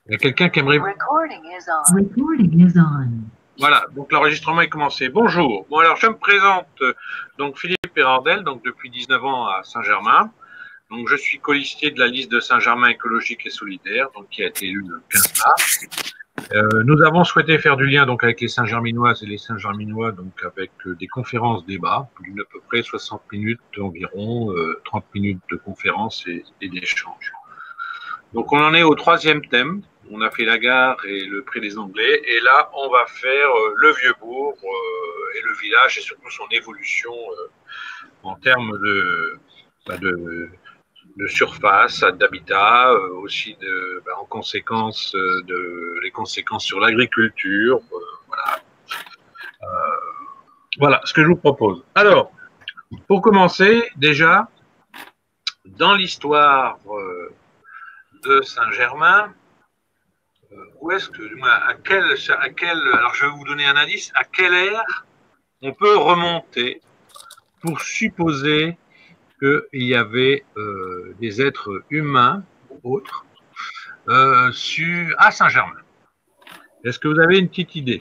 Il y a quelqu'un qui aimerait... Recording is on. Voilà, donc l'enregistrement est commencé. Bonjour. Bon, alors je me présente, donc Philippe Erardel, donc depuis 19 ans à Saint-Germain. Donc je suis colistier de la liste de Saint-Germain écologique et solidaire, donc qui a été élue le 15 mars. Nous avons souhaité faire du lien donc avec les Saint-Germinoises et les Saint-Germinois, donc avec des conférences débats d'une à peu près 60 minutes environ, 30 minutes de conférences et d'échanges. Donc on en est au troisième thème. On a fait la gare et le pré des Anglais, et là on va faire le Vieux-Bourg et le village et surtout son évolution en termes de surface, d'habitat, aussi en conséquence les conséquences sur l'agriculture. Voilà ce que je vous propose. Alors, pour commencer, déjà, dans l'histoire de Saint-Germain, où est-ce que, alors je vais vous donner un indice, à quelle ère on peut remonter pour supposer qu'il y avait des êtres humains ou autres à Saint-Germain. Est-ce que vous avez une petite idée?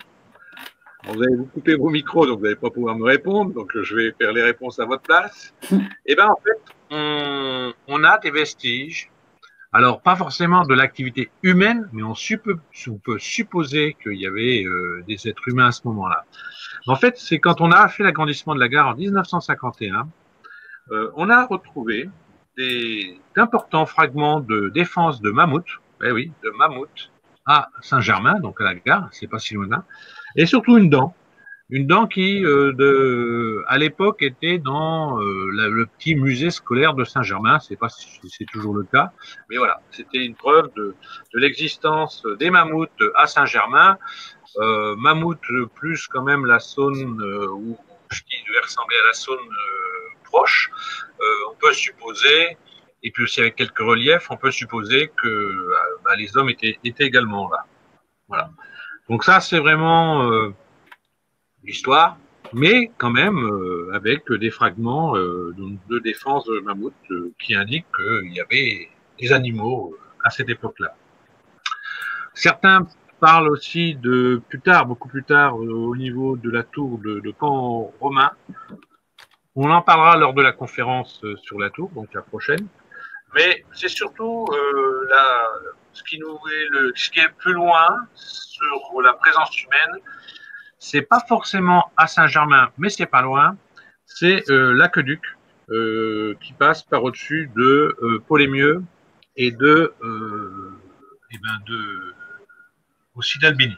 Vous allez vous couper vos micros, donc vous n'allez pas pouvoir me répondre, donc je vais faire les réponses à votre place. Et bien en fait, on a des vestiges. Alors, pas forcément de l'activité humaine, mais on peut supposer qu'il y avait des êtres humains à ce moment-là. En fait, c'est quand on a fait l'agrandissement de la gare en 1951, on a retrouvé d'importants fragments de défense de mammouth, de mammouth à Saint-Germain, donc à la gare, c'est pas si loin, et surtout une dent qui, à l'époque, était dans le petit musée scolaire de Saint-Germain. C'est pas si c'est toujours le cas, mais voilà, c'était une preuve de l'existence des mammouths à Saint-Germain. Mammouth plus quand même la Saône, ou ce qui devait ressembler à la Saône proche. On peut supposer, et puis aussi avec quelques reliefs, on peut supposer que les hommes étaient également là. Voilà. Donc ça, c'est vraiment l'histoire, mais quand même avec des fragments de défense de mammouth qui indiquent qu'il y avait des animaux à cette époque-là. Certains parlent aussi de plus tard, beaucoup plus tard, au niveau de la tour de camp romain. On en parlera lors de la conférence sur la tour, donc la prochaine. Mais c'est surtout ce qui est plus loin sur la présence humaine. C'est pas forcément à Saint-Germain, mais c'est pas loin. C'est l'aqueduc qui passe par au-dessus de Paul-les-Mieux et aussi d'Albini.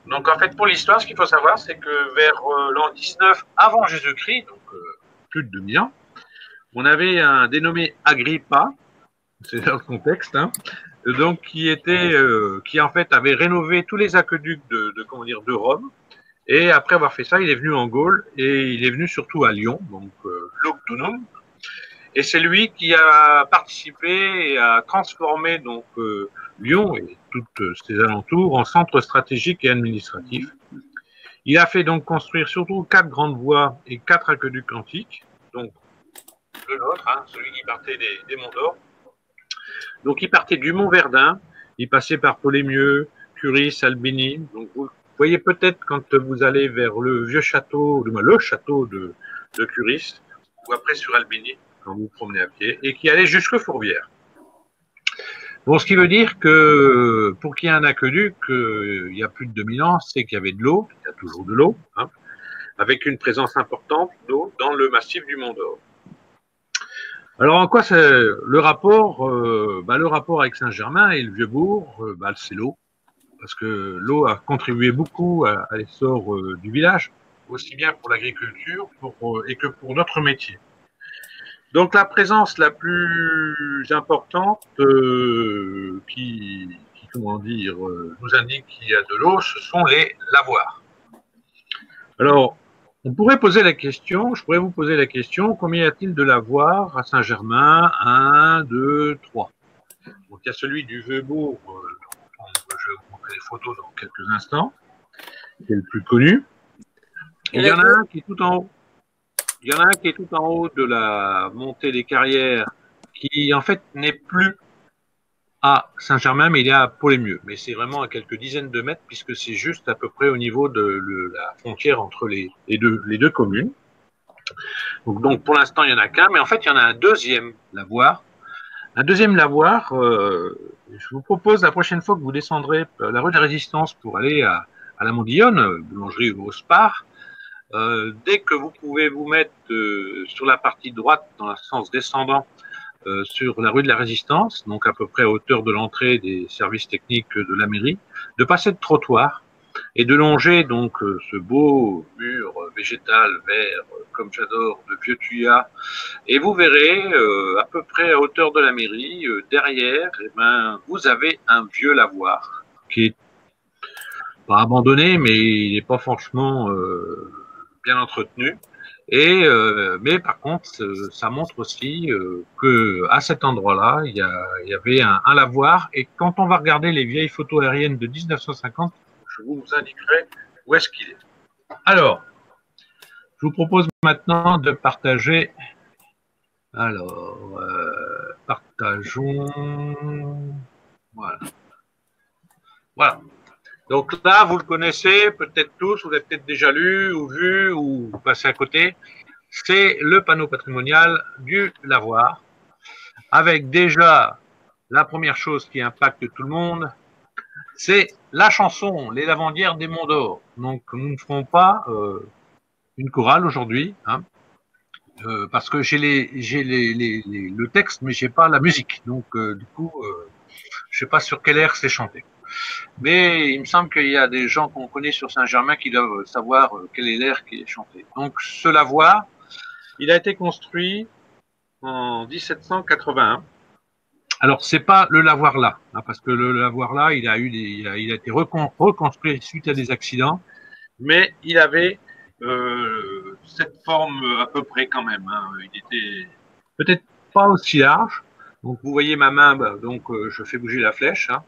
Donc en fait, pour l'histoire, ce qu'il faut savoir, c'est que vers l'an 19 avant Jésus-Christ, donc plus de 2000 ans, on avait un dénommé Agrippa, c'est dans le contexte, donc qui en fait avait rénové tous les aqueducs de Rome. Et après avoir fait ça, il est venu en Gaule et il est venu surtout à Lyon, donc Lugdunum. Et c'est lui qui a participé et a transformé donc Lyon et toutes ses alentours en centre stratégique et administratif. Il a fait donc construire surtout 4 grandes voies et 4 aqueducs antiques, donc le nôtre, celui qui partait des Monts d'Or. Donc il partait du Mont Verdun, il passait par Paul-les-Mieux, Curis, Albini. Donc vous voyez peut-être quand vous allez vers le vieux château, le château de Curis, ou après sur Albini, quand vous vous promenez à pied, et qui allait jusque Fourvière. Bon, ce qui veut dire que pour qu'il y ait un aqueduc, il y a plus de 2000 ans, c'est qu'il y avait de l'eau, il y a toujours de l'eau, avec une présence importante d'eau dans le massif du Mont d'Or. Alors en quoi c'est le rapport le rapport avec Saint-Germain et le Vieux-Bourg, c'est l'eau, parce que l'eau a contribué beaucoup à l'essor du village, aussi bien pour l'agriculture et que pour notre métier. Donc la présence la plus importante qui nous indique qu'il y a de l'eau, ce sont les lavoirs. Alors, je pourrais vous poser la question, combien y a-t-il de lavoirs à Saint-Germain? 1, 2, 3. Donc il y a celui du Vieux-Bourg, je vais vous montrer les photos dans quelques instants, qui est le plus connu. Et il y en a un qui est tout en haut. Il y en a un qui est tout en haut de la montée des carrières, qui en fait n'est plus à Saint-Germain, mais il est à Pau-les-Mieux. Mais c'est vraiment à quelques dizaines de mètres, puisque c'est juste à peu près au niveau de la frontière entre les deux communes. Donc pour l'instant, il n'y en a qu'un, mais en fait, il y en a un deuxième lavoir. Un deuxième lavoir, je vous propose la prochaine fois que vous descendrez la rue de la Résistance pour aller à la Mondillonne, boulangerie ou au Spar, dès que vous pouvez vous mettre sur la partie droite, dans le sens descendant, sur la rue de la Résistance, donc à peu près à hauteur de l'entrée des services techniques de la mairie, de passer de trottoir et de longer donc ce beau mur végétal vert, comme j'adore, de vieux tuyas. Et vous verrez, à peu près à hauteur de la mairie, derrière, eh ben, vous avez un vieux lavoir qui est pas abandonné, mais il n'est pas franchement bien entretenu. Et mais par contre, ça montre aussi que à cet endroit-là, il y avait un lavoir. Et quand on va regarder les vieilles photos aériennes de 1950, je vous indiquerai où est-ce qu'il est. Alors, je vous propose maintenant de partager. Alors, partageons. Voilà. Voilà. Donc là, vous le connaissez peut-être tous, vous l'avez peut-être déjà lu ou vu ou passé à côté. C'est le panneau patrimonial du lavoir, avec déjà la première chose qui impacte tout le monde, c'est la chanson, les lavandières des Monts d'Or. Donc nous ne ferons pas une chorale aujourd'hui, hein, parce que j'ai le texte, mais j'ai pas la musique. Donc du coup, je sais pas sur quel air c'est chanté. Mais il me semble qu'il y a des gens qu'on connaît sur Saint-Germain qui doivent savoir quel est l'air qui est chanté. Donc ce lavoir, il a été construit en 1781. Alors c'est pas le lavoir là, hein, parce que le lavoir là, il a été reconstruit suite à des accidents, mais il avait cette forme à peu près quand même. Hein. Il était peut-être pas aussi large. Donc vous voyez ma main, bah, donc je fais bouger la flèche. Hein.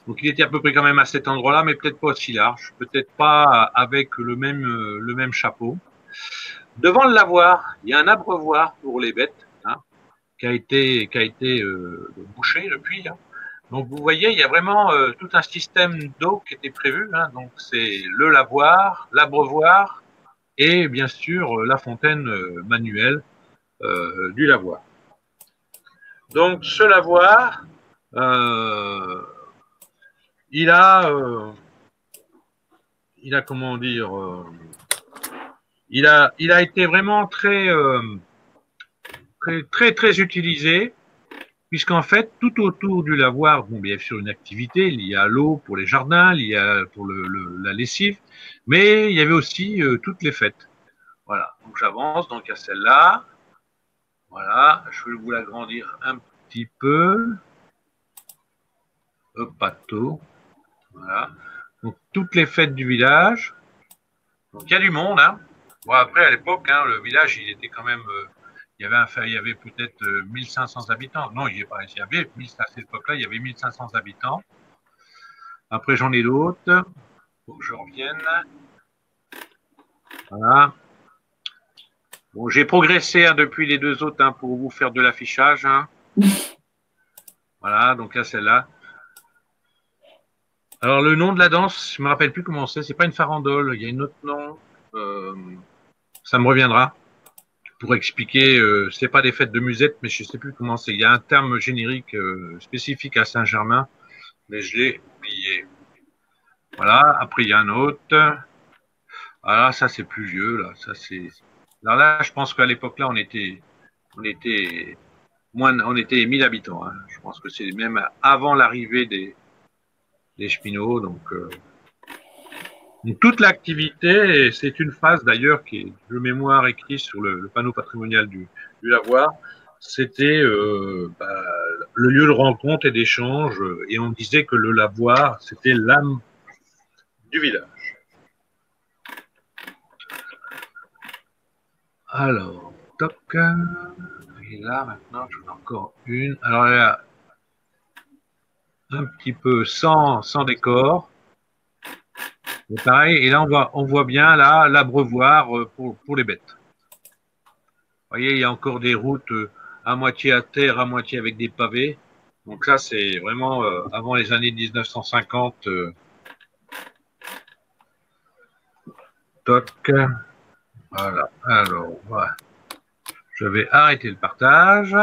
Donc il était à peu près quand même à cet endroit-là, mais peut-être pas aussi large, peut-être pas avec le même chapeau. Devant le lavoir, il y a un abreuvoir pour les bêtes, hein, qui a été bouché depuis. Hein. Donc vous voyez, il y a vraiment tout un système d'eau qui était prévu. Hein. Donc c'est le lavoir, l'abreuvoir et bien sûr la fontaine manuelle du lavoir. Donc ce lavoir, il a comment dire, il a été vraiment très utilisé, puisqu'en fait, tout autour du lavoir, bon, bien sûr, une activité liée à l'eau pour les jardins, liée pour la lessive, mais il y avait aussi toutes les fêtes. Voilà, donc j'avance, donc il y a celle-là. Voilà, je vais vous l'agrandir un petit peu. Hop, pato. Voilà. Donc toutes les fêtes du village. Donc il y a du monde, hein. Bon, après, à l'époque, hein, le village, il était quand même... il y avait peut-être 1500 habitants. Non, il y avait, à cette époque-là, il y avait 1500 habitants. Après, j'en ai d'autres. Faut que je revienne. Voilà. Bon, j'ai progressé hein, depuis les deux autres hein, pour vous faire de l'affichage. Hein. Voilà, donc là, celle-là. Alors, le nom de la danse, je ne me rappelle plus comment c'est. C'est pas une farandole. Il y a un autre nom. Ça me reviendra pour expliquer. C'est pas des fêtes de musette, mais je sais plus comment c'est. Il y a un terme générique spécifique à Saint-Germain, mais je l'ai oublié. Voilà. Après, il y a un autre. Voilà, ça c'est plus vieux là. Ça c'est. Alors là, je pense qu'à l'époque là, on était 1000 habitants. Hein. Je pense que c'est même avant l'arrivée des cheminots. Donc toute l'activité, c'est une phase d'ailleurs qui est de mémoire écrite sur le panneau patrimonial du lavoir. C'était le lieu de rencontre et d'échange, et on disait que le lavoir, c'était l'âme du village. Alors, toc. Et là, maintenant, je fais encore une. Alors là, un petit peu sans décor. Et pareil, et là, on voit bien là l'abreuvoir pour les bêtes. Vous voyez, il y a encore des routes à moitié à terre, à moitié avec des pavés. Donc ça, c'est vraiment avant les années 1950. Toc. Voilà. Alors, voilà. Je vais arrêter le partage.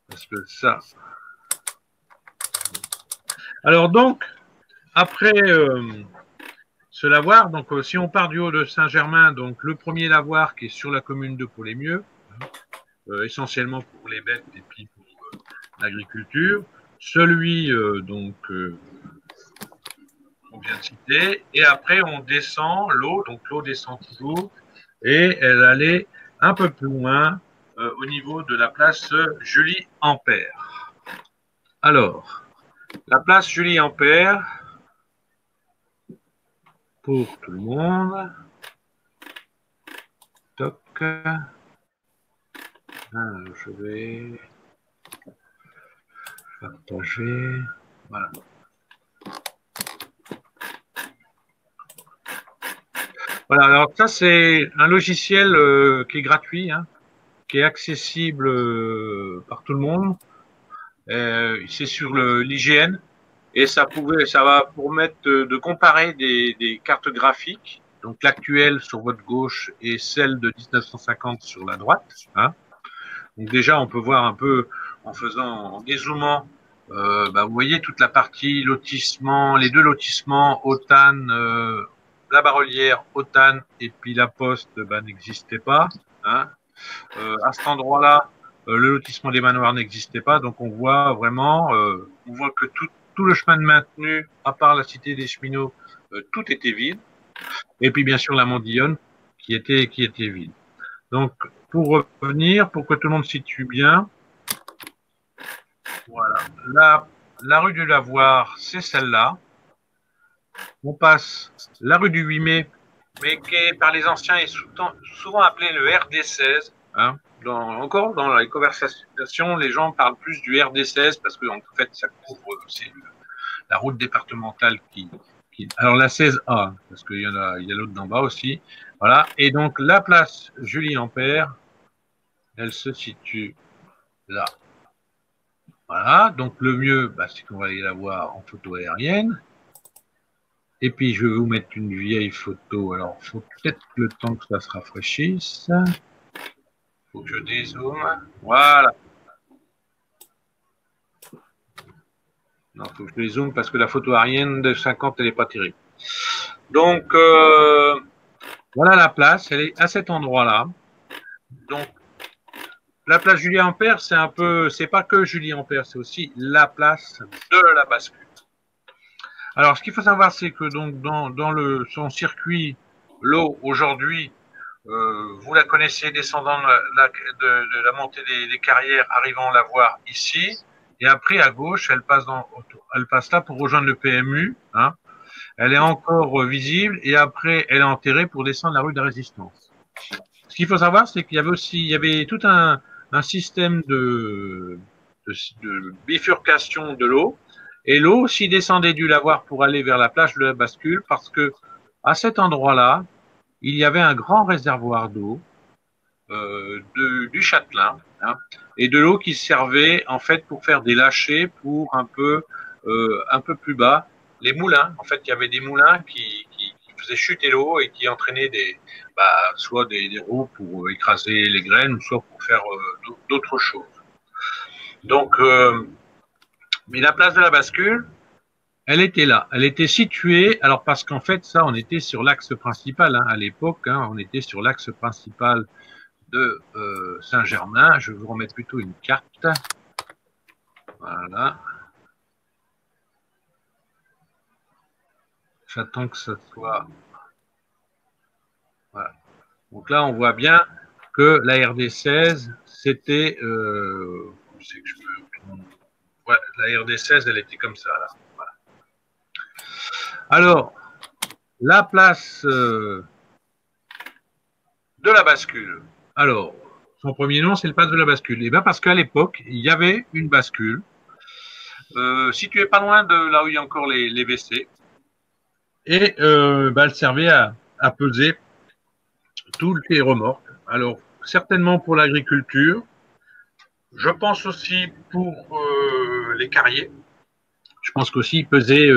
Parce que ça... Alors donc, après ce lavoir, donc si on part du haut de Saint-Germain, donc le premier lavoir qui est sur la commune de Pau-les-Mieux, essentiellement pour les bêtes et puis pour l'agriculture, celui on vient de citer, et après on descend l'eau, donc l'eau descend toujours, et elle allait un peu plus loin au niveau de la place Julie Ampère. Alors, la place Julie Ampère, pour tout le monde. Toc. Alors, je vais partager. Voilà. Voilà, alors ça c'est un logiciel qui est gratuit, hein, qui est accessible par tout le monde. C'est sur l'IGN et ça va permettre de comparer des cartes graphiques, donc l'actuelle sur votre gauche et celle de 1950 sur la droite. Hein. Donc déjà on peut voir un peu en dézoomant, vous voyez toute la partie lotissement, les deux lotissements, Autan, la Barrelière, Autan et puis la Poste n'existait pas. Hein. À cet endroit-là, le lotissement des manoirs n'existait pas, donc on voit vraiment, on voit que tout le chemin de maintenu, à part la cité des cheminots, tout était vide. Et puis bien sûr la Mondillonne qui était vide. Donc pour revenir, pour que tout le monde situe bien, voilà, la rue du Lavoir, c'est celle-là. On passe la rue du 8 mai, mais qui est par les anciens est souvent appelée le RD16. Hein. Encore dans les conversations, les gens parlent plus du RD16 parce que en fait, ça couvre la route départementale alors la 16A, parce qu'il y a l'autre d'en bas aussi. Voilà. Et donc la place Julie Ampère, elle se situe là. Voilà. Donc le mieux, c'est qu'on va aller la voir en photo aérienne. Et puis, je vais vous mettre une vieille photo. Alors, il faut peut-être le temps que ça se rafraîchisse. Il faut que je dézoome. Voilà. Non, il faut que je dézoome parce que la photo aérienne de 50, elle n'est pas terrible. Donc, voilà la place. Elle est à cet endroit-là. Donc, la place Julie Ampère, c'est pas que Julie Ampère, c'est aussi la place de la bascule. Alors, ce qu'il faut savoir, c'est que donc dans son circuit, l'eau aujourd'hui, vous la connaissez descendant de la montée des carrières, arrivant la voir ici, et après à gauche, elle passe là pour rejoindre le PMU. Hein. Elle est encore visible, et après, elle est enterrée pour descendre la rue de la Résistance. Ce qu'il faut savoir, c'est qu'il y avait tout un système de bifurcation de l'eau. Et l'eau aussi descendait du lavoir pour aller vers la plage de la bascule parce que à cet endroit-là, il y avait un grand réservoir d'eau du Châtelain hein, et de l'eau qui servait en fait pour faire des lâchers pour un peu plus bas les moulins. En fait, il y avait des moulins qui faisaient chuter l'eau et qui entraînaient soit des roues pour écraser les graines ou soit pour faire d'autres choses. Donc mais la place de la bascule, elle était là. Elle était située, alors parce qu'en fait, ça, on était sur l'axe principal, hein, à l'époque, hein, on était sur l'axe principal de Saint-Germain. Je vais vous remettre plutôt une carte. Voilà. J'attends que ça soit... Voilà. Donc là, on voit bien que la RD16, c'était... Ouais, la RD16, elle était comme ça, là. Voilà. Alors, la place de la bascule. Alors, son premier nom, c'est le place de la bascule. Et bien parce qu'à l'époque, il y avait une bascule située pas loin de là où il y a encore les WC. Et elle servait à peser toutes les remorques. Alors, certainement pour l'agriculture. Je pense aussi pour les carriers. Je pense qu'aussi ils pesaient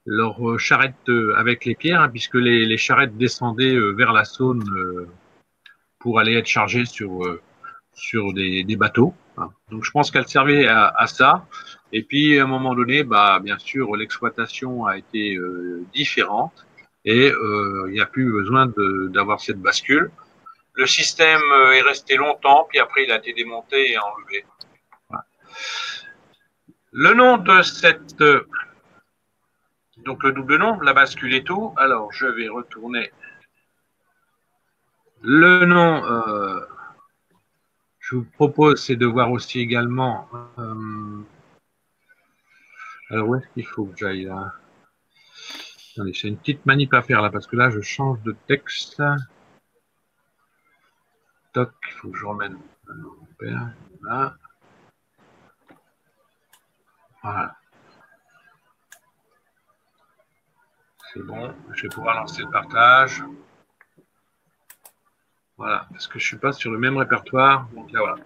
leurs charrettes avec les pierres, hein, puisque les charrettes descendaient vers la Saône pour aller être chargées sur des bateaux. Hein. Donc je pense qu'elles servaient à ça. Et puis à un moment donné, bah, bien sûr, l'exploitation a été différente et il n'y a plus besoin d'avoir cette bascule. Le système est resté longtemps, puis après il a été démonté et enlevé. Voilà. Le nom de cette... donc le double nom, la bascule et tout. Alors je vais retourner. Le nom, je vous propose, c'est de voir aussi également... alors où est-ce qu'il faut que j'aille là? Attendez, j'ai une petite manip à faire là, parce que là je change de texte. Toc, il faut que je remette là. Voilà. C'est bon, je vais pouvoir lancer le partage. Voilà, parce que je ne suis pas sur le même répertoire. Donc là, voilà.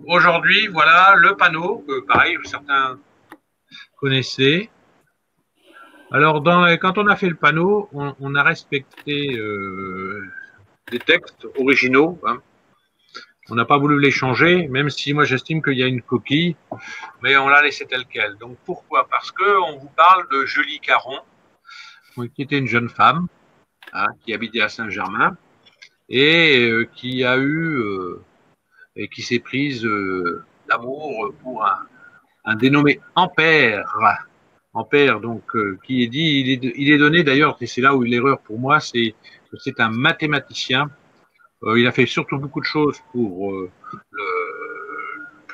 Aujourd'hui, voilà le panneau, que pareil, certains connaissaient. Alors, quand on a fait le panneau, on a respecté des textes originaux. Hein. On n'a pas voulu les changer, même si moi j'estime qu'il y a une coquille, mais on l'a laissé tel quel. Donc pourquoi? Parce qu'on vous parle de Julie Caron, qui était une jeune femme, hein, qui habitait à Saint-Germain, et qui a eu et qui s'est prise d'amour pour un dénommé Ampère. Ampère, donc, qui est dit, il est donné d'ailleurs, et c'est là où l'erreur pour moi, c'est que c'est un mathématicien. Il a fait surtout beaucoup de choses pour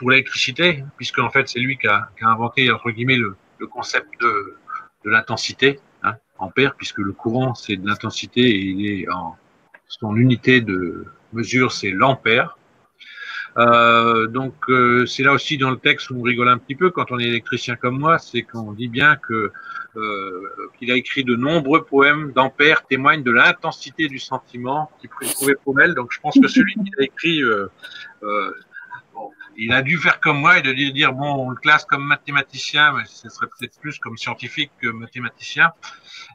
l'électricité, puisque en fait c'est lui qui a inventé entre guillemets le concept de l'intensité, hein, Ampère, puisque le courant c'est de l'intensité et il est son unité de mesure c'est l'ampère. Donc c'est là aussi dans le texte où on rigole un petit peu quand on est électricien comme moi, c'est qu'on dit bien que qu'il a écrit de nombreux poèmes d'Ampère témoignent de l'intensité du sentiment qu'il trouvait Paumelle. Donc je pense que celui qui a écrit, bon, il a dû faire comme moi et de dire bon, on le classe comme mathématicien, mais ce serait peut-être plus comme scientifique que mathématicien.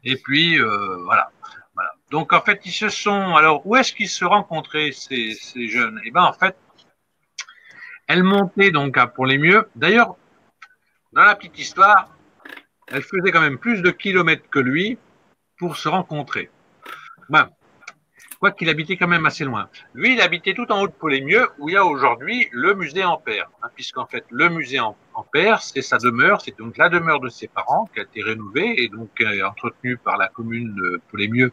Et puis voilà. Voilà. Donc en fait ils se sont. Alors où est-ce qu'ils se rencontraient ces jeunes? Eh ben en fait elle montait donc à Pont-les-Mieux. D'ailleurs, dans la petite histoire, elle faisait quand même plus de kilomètres que lui pour se rencontrer. Ben, quoi qu'il habitait quand même assez loin. Lui, il habitait tout en haut de Pont-les-Mieux, où il y a aujourd'hui le musée Ampère. Hein, puisqu'en fait, le musée Ampère, c'est sa demeure, c'est donc la demeure de ses parents qui a été rénovée et donc entretenue par la commune de Pont-les-Mieux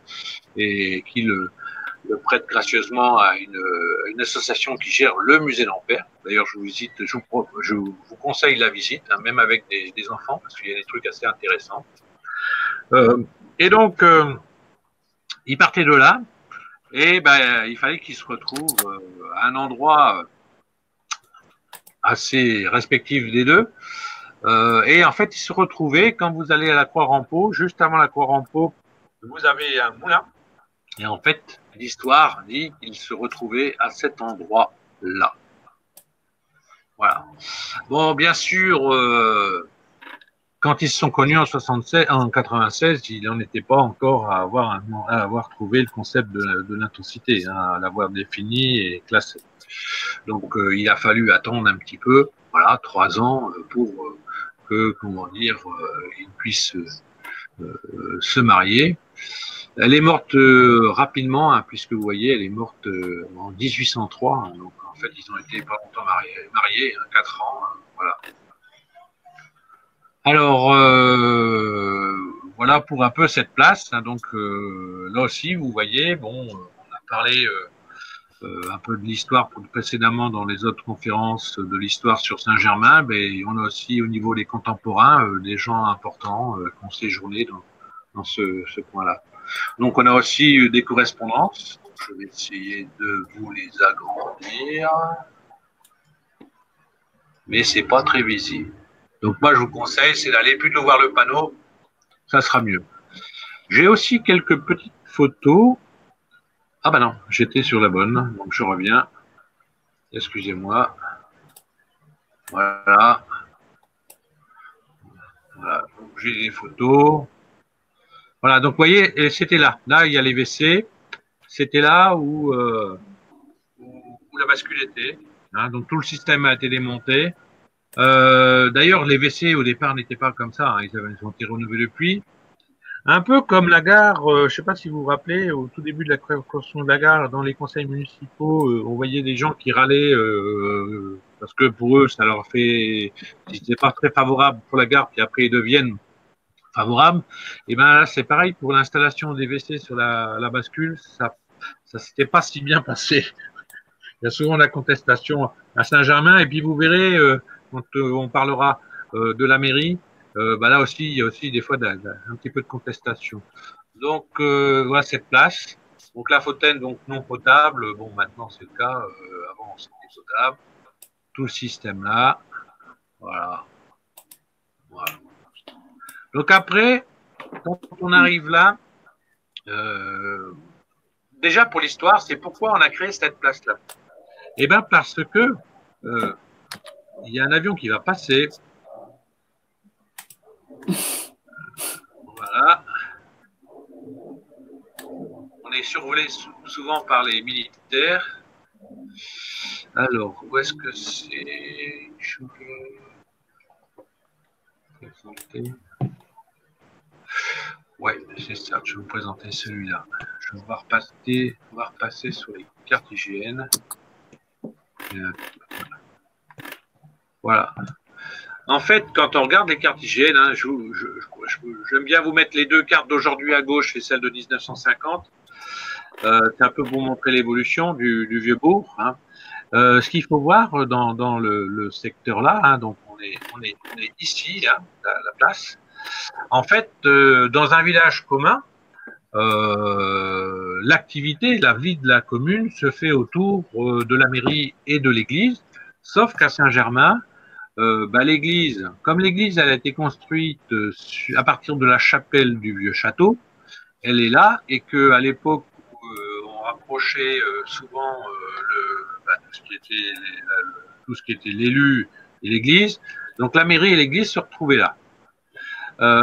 et qui le prête gracieusement à une association qui gère le musée d'Ampère. D'ailleurs, je vous conseille la visite, hein, même avec des enfants, parce qu'il y a des trucs assez intéressants. Et donc, il partait de là, et ben, il fallait qu'il se retrouve à un endroit assez respectif des deux. Et en fait, il se retrouvait, quand vous allez à la Croix-Rampeau, juste avant la Croix-Rampeau, vous avez un moulin. Et en fait, l'histoire dit qu'il se retrouvait à cet endroit-là. Voilà. Bon, bien sûr, quand ils se sont connus en 96, il n'en était pas encore à avoir trouvé le concept de l'intensité, hein, à l'avoir défini et classé. Donc, il a fallu attendre un petit peu, voilà, 3 ans pour que, comment dire, ils puissent se marier. Elle est morte rapidement, hein, puisque vous voyez, elle est morte en 1803. Hein, donc, en fait, ils ont été pas longtemps mariés 4 ans. Hein, voilà. Alors, voilà pour un peu cette place. Hein, donc, là aussi, vous voyez, bon, on a parlé un peu de l'histoire précédemment dans les autres conférences de l'histoire sur Saint-Germain, mais on a aussi au niveau des contemporains des gens importants qui ont séjourné dans ce point-là. Donc, on a aussi des correspondances. Je vais essayer de vous les agrandir. Mais c'est pas très visible. Donc, moi, je vous conseille, c'est d'aller plutôt voir le panneau. Ça sera mieux. J'ai aussi quelques petites photos. Ah ben non, j'étais sur la bonne. Donc, je reviens. Excusez-moi. Voilà. Voilà. J'ai des photos. Voilà, donc vous voyez, c'était là. Là, il y a les WC. C'était là où la bascule était. Hein, donc tout le système a été démonté. D'ailleurs, les WC au départ n'étaient pas comme ça. Hein, ils ont été renouvelés depuis. Un peu comme la gare, je ne sais pas si vous vous rappelez, au tout début de la construction de la gare, dans les conseils municipaux, on voyait des gens qui râlaient parce que pour eux, ça leur fait, c'était pas très favorable pour la gare, puis après ils deviennent favorables. Et ben là, c'est pareil pour l'installation des WC sur la bascule, ça s'était pas si bien passé. Il y a souvent la contestation à Saint-Germain, et puis vous verrez quand on parlera de la mairie. Bah là aussi, il y a aussi des fois un petit peu de contestation. Donc voilà cette place. Donc la fontaine, donc non potable. Bon, maintenant c'est le cas. Avant c'était potable. Tout le système là. Voilà. Voilà. Donc après, quand on arrive là, déjà pour l'histoire, c'est pourquoi on a créé cette place là. Eh bien parce que il y a un avion qui va passer. Voilà. On est survolé souvent par les militaires. Alors, où est-ce que c'est? Ouais, c'est ça. Je vais vous présenter celui-là. Je vais repasser sur les cartes IGN. Voilà. En fait, quand on regarde les cartes IGN, hein, j'aime bien vous mettre les deux cartes d'aujourd'hui à gauche et celle de 1950. C'est un peu pour montrer l'évolution du vieux bourg. Hein. Ce qu'il faut voir dans le secteur là, hein, donc on est ici, là, la place. En fait, dans un village commun, l'activité, la vie de la commune se fait autour de la mairie et de l'église, sauf qu'à Saint-Germain, l'église, comme l'église elle a été construite à partir de la chapelle du vieux château, elle est là et que à l'époque on rapprochait souvent tout ce qui était l'élu et l'église, donc la mairie et l'église se retrouvaient là.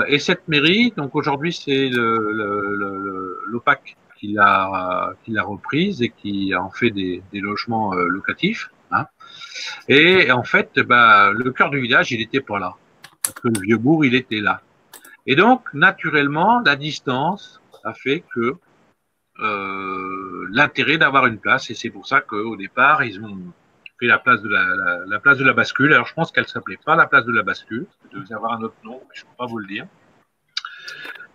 Et cette mairie, donc aujourd'hui c'est l'OPAC qui l'a reprise et qui en fait des logements locatifs. Hein. Et en fait, le cœur du village, il était pas là. Parce que le vieux bourg, il était là. Et donc, naturellement, la distance a fait que l'intérêt d'avoir une place, et c'est pour ça qu'au départ, ils ont fait la place de la place de la bascule. Alors, je pense qu'elle s'appelait pas la place de la bascule. Elle devait avoir un autre nom, mais je ne peux pas vous le dire.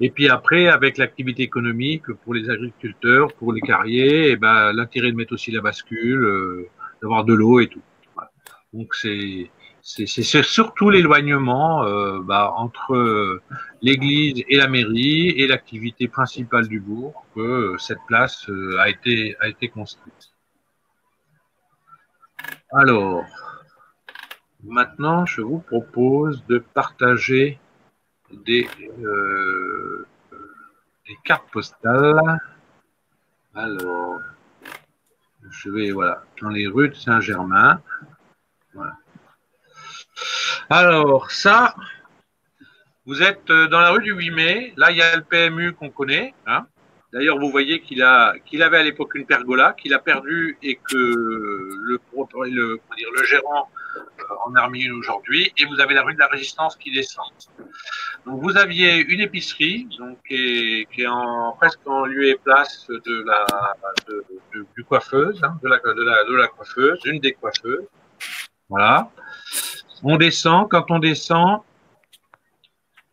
Et puis après, avec l'activité économique pour les agriculteurs, pour les carriers, et l'intérêt de mettre aussi la bascule, d'avoir de l'eau et tout. Voilà. Donc c'est surtout l'éloignement entre l'église et la mairie et l'activité principale du bourg que cette place a été construite. Alors, maintenant, je vous propose de partager des cartes postales. Alors, je vais, voilà, dans les rues de Saint-Germain. Voilà. Alors, ça, vous êtes dans la rue du 8 mai. Là, il y a le PMU qu'on connaît. Hein. D'ailleurs, vous voyez qu'il avait à l'époque une pergola, qu'il a perdu et que le gérant en a remis une aujourd'hui. Et vous avez la rue de la Résistance qui descend. Donc, vous aviez une épicerie donc, qui est presque en lieu et place du coiffeuse, hein, de la coiffeuse, une des coiffeuses. Voilà. On descend. Quand on descend,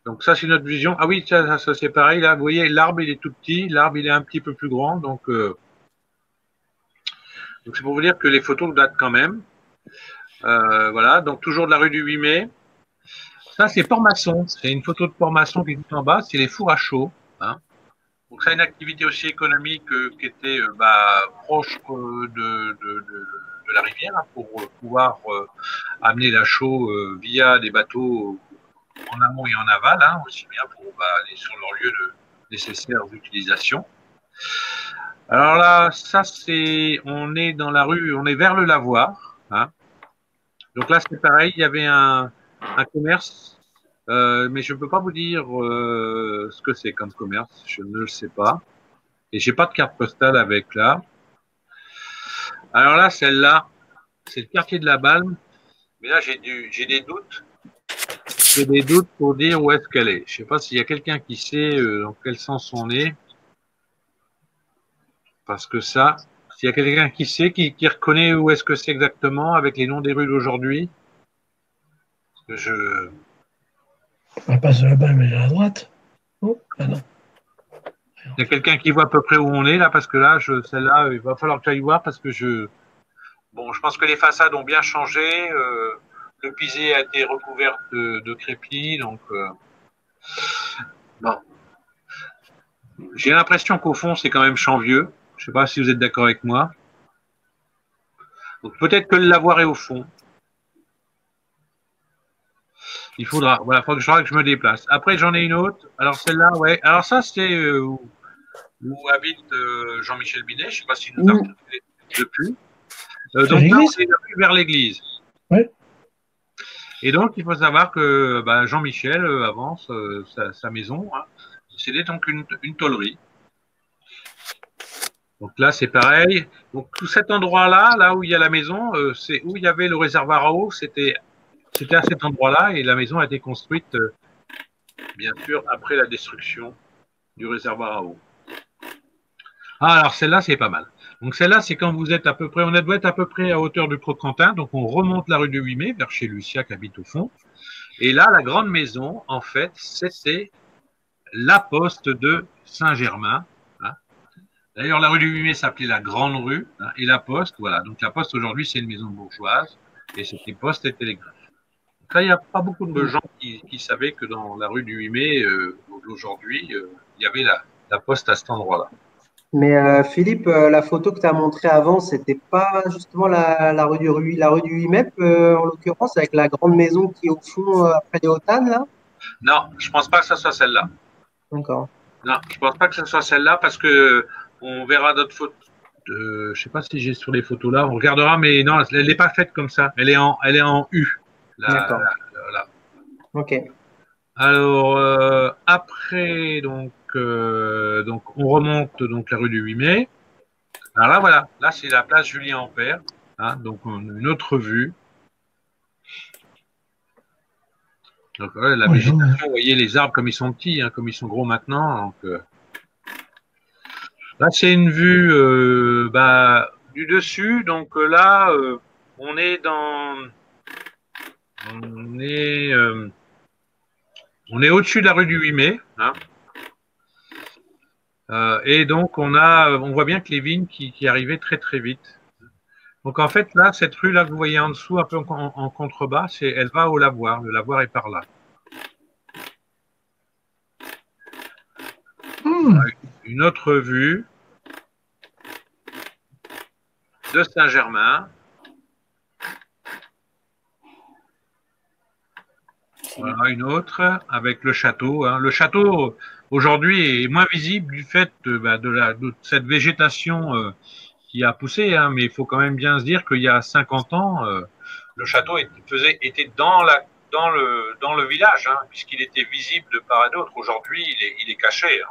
donc ça c'est notre vision. Ah oui, ça c'est pareil. Là, vous voyez, l'arbre il est tout petit, l'arbre il est un petit peu plus grand. Donc c'est pour vous dire que les photos datent quand même. Voilà, donc toujours de la rue du 8 mai. Ça c'est Port-Maçon. C'est une photo de Port-Maçon qui est tout en bas. C'est les fours à chaud. Hein. Donc ça a une activité aussi économique qui était proche de la rivière hein, pour pouvoir amener la chaux via des bateaux en amont et en aval, hein, aussi bien pour aller sur leur lieu nécessaire d'utilisation. Alors là, ça c'est, on est dans la rue, on est vers le lavoir. Hein. Donc là, c'est pareil, il y avait un commerce, mais je ne peux pas vous dire ce que c'est comme commerce, je ne le sais pas. Et j'ai pas de carte postale avec là. Alors là, celle-là, c'est le quartier de la Balme, mais là, j'ai des doutes. J'ai des doutes pour dire où est-ce qu'elle est. Je sais pas s'il y a quelqu'un qui sait dans quel sens on est. Parce que ça, s'il y a quelqu'un qui sait, qui reconnaît où est-ce que c'est exactement avec les noms des rues d'aujourd'hui. Je... On passe de la balle, mais à droite. Oh, ah non. Il y a quelqu'un qui voit à peu près où on est là, parce que là, celle-là, il va falloir que j'aille voir parce que je pense que les façades ont bien changé. Le pisé a été recouvert de crépi, donc bon. J'ai l'impression qu'au fond, c'est quand même Chanvieux. Je ne sais pas si vous êtes d'accord avec moi. Donc peut-être que le lavoir est au fond. Il faudra, voilà, faudra que je me déplace. Après, j'en ai une autre. Alors celle-là, ouais. Alors ça, c'est où habite Jean-Michel Binet. Je ne sais pas s'il nous a depuis. Donc là, on est vers l'église. Ouais. Et donc, il faut savoir que Jean-Michel, avant sa maison, hein, c'était donc une tôlerie. Donc là, c'est pareil. Donc tout cet endroit-là, là où il y a la maison, c'est où il y avait le réservoir à eau. C'était à cet endroit-là et la maison a été construite, bien sûr, après la destruction du réservoir à eau. Ah, alors celle-là, c'est pas mal. Donc celle-là, c'est quand vous êtes à peu près, on doit être à peu près à hauteur du Croquentin. Donc on remonte la rue du 8 mai vers chez Lucia qui habite au fond. Et là, la grande maison, en fait, c'était la poste de Saint-Germain. Hein. D'ailleurs, la rue du 8 mai s'appelait la Grande Rue, hein, et la poste, voilà. Donc la poste aujourd'hui, c'est une maison bourgeoise et c'était poste et télégraphe. Donc là, il n'y a pas beaucoup de gens qui savaient que dans la rue du 8 mai, aujourd'hui, il y avait la poste à cet endroit-là. Mais Philippe, la photo que tu as montrée avant, c'était pas justement la rue du 8 mai, en l'occurrence, avec la grande maison qui est au fond après les Hautanes, là? Non, je pense pas que ce soit celle-là. D'accord. Non, je pense pas que ce soit celle-là parce que on verra d'autres photos. Je sais pas si j'ai sur les photos là, on regardera, mais non, elle n'est pas faite comme ça. Elle est en U. D'accord. Là. Ok. Alors après donc on remonte donc la rue du 8 mai. Alors là voilà, là c'est la place Julien Ampère, hein, donc une autre vue. Donc la végétation, vous voyez les arbres comme ils sont petits, hein, comme ils sont gros maintenant. Donc là c'est une vue du dessus. Donc là on est au-dessus de la rue du 8 mai. Hein. Et donc, on voit bien que les vignes qui arrivaient très, très vite. Donc, en fait, là, cette rue-là que vous voyez en dessous, un peu en contrebas, elle va au lavoir. Le lavoir est par là. Une autre vue de Saint-Germain. Voilà, une autre avec le château. Hein. Le château, aujourd'hui, est moins visible du fait de cette végétation qui a poussé, hein, mais il faut quand même bien se dire qu'il y a 50 ans, le château était dans le village, hein, puisqu'il était visible de part et d'autre. Aujourd'hui, il est caché. Hein.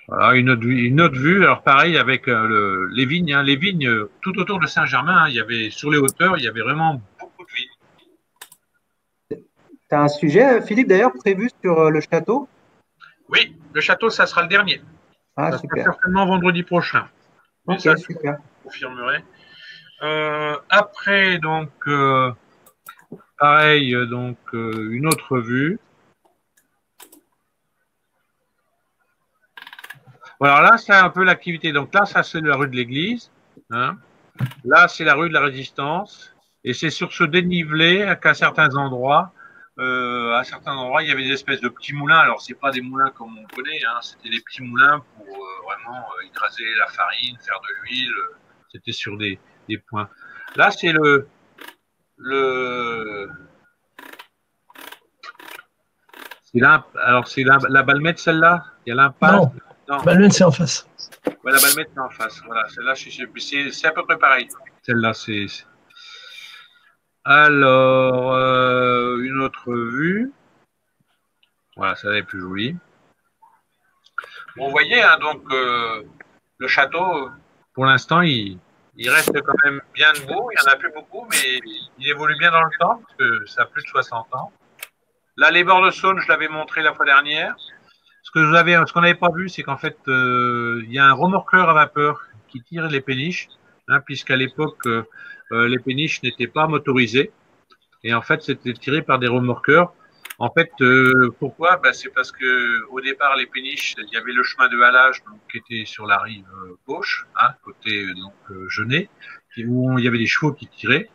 Voilà, une autre vue. Alors pareil avec les vignes. Hein, les vignes tout autour de Saint-Germain, hein, il y avait sur les hauteurs, il y avait vraiment beaucoup de vignes. Tu as un sujet, Philippe, d'ailleurs, prévu sur le château? Oui, le château, ça sera le dernier. Ah, ça super. sera certainement vendredi prochain. Ok, ça, super. Je confirmerai. Après, donc, pareil, donc, une autre vue. Voilà, là, c'est un peu l'activité. Donc là, ça, c'est la rue de l'église. Hein. Là, c'est la rue de la Résistance. Et c'est sur ce dénivelé qu'à certains endroits, il y avait des espèces de petits moulins. Alors, c'est pas des moulins comme on connaît, hein. C'était des petits moulins pour vraiment écraser la farine, faire de l'huile. C'était sur des points. Là, c'est c'est la Balmette, celle-là. Il y a l'impasse. Non. Balmette, c'est en face. Ouais, la Balmette, c'est en face. Voilà, celle-là, c'est à peu près pareil. Celle-là, c'est... Alors, une autre vue. Voilà, ça est plus joli. Bon, vous voyez, hein, donc, le château, pour l'instant, il reste quand même bien beau. Il n'y en a plus beaucoup, mais il évolue bien dans le temps, parce que ça a plus de 60 ans. Là, les bords de Saône, je l'avais montré la fois dernière. Ce qu'on n'avait pas vu, c'est qu'en fait, il y a un remorqueur à vapeur qui tire les péniches, hein, puisqu'à l'époque, les péniches n'étaient pas motorisées. Et en fait, c'était tiré par des remorqueurs. En fait, pourquoi? Ben, c'est parce que au départ, les péniches, il y avait le chemin de halage donc, qui était sur la rive gauche, hein, côté Genêt, où il y avait des chevaux qui tiraient.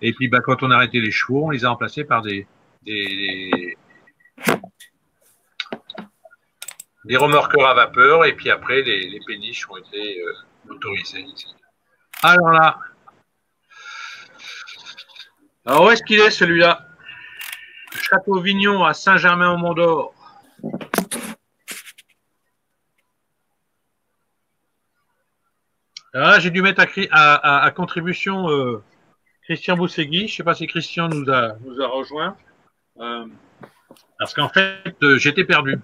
Et puis, ben, quand on arrêtait les chevaux, on les a remplacés par des remorqueurs à vapeur. Et puis après, les péniches ont été motorisées. Alors là, alors où est-ce qu'il est celui-là? Château Vignon à Saint-Germain-au-Mont-d'Or. Ah, j'ai dû mettre à contribution Christian Boussegui. Je ne sais pas si Christian nous a rejoint. Parce qu'en fait, j'étais perdu.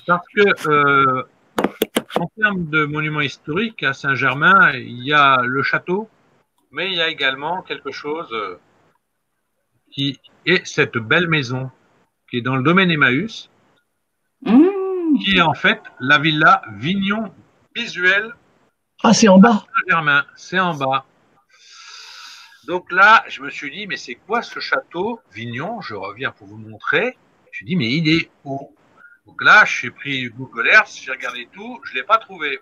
Parce que en termes de monuments historiques, à Saint-Germain, il y a le château, mais il y a également quelque chose qui est cette belle maison qui est dans le domaine Emmaüs, qui est en fait la villa Vignon Visuel. Ah, c'est en bas. Saint-Germain, c'est en bas. Donc là, je me suis dit, mais c'est quoi ce château Vignon? Je reviens pour vous montrer. Je me suis dit, mais il est où? Donc là, j'ai pris Google Earth, j'ai regardé tout, je ne l'ai pas trouvé.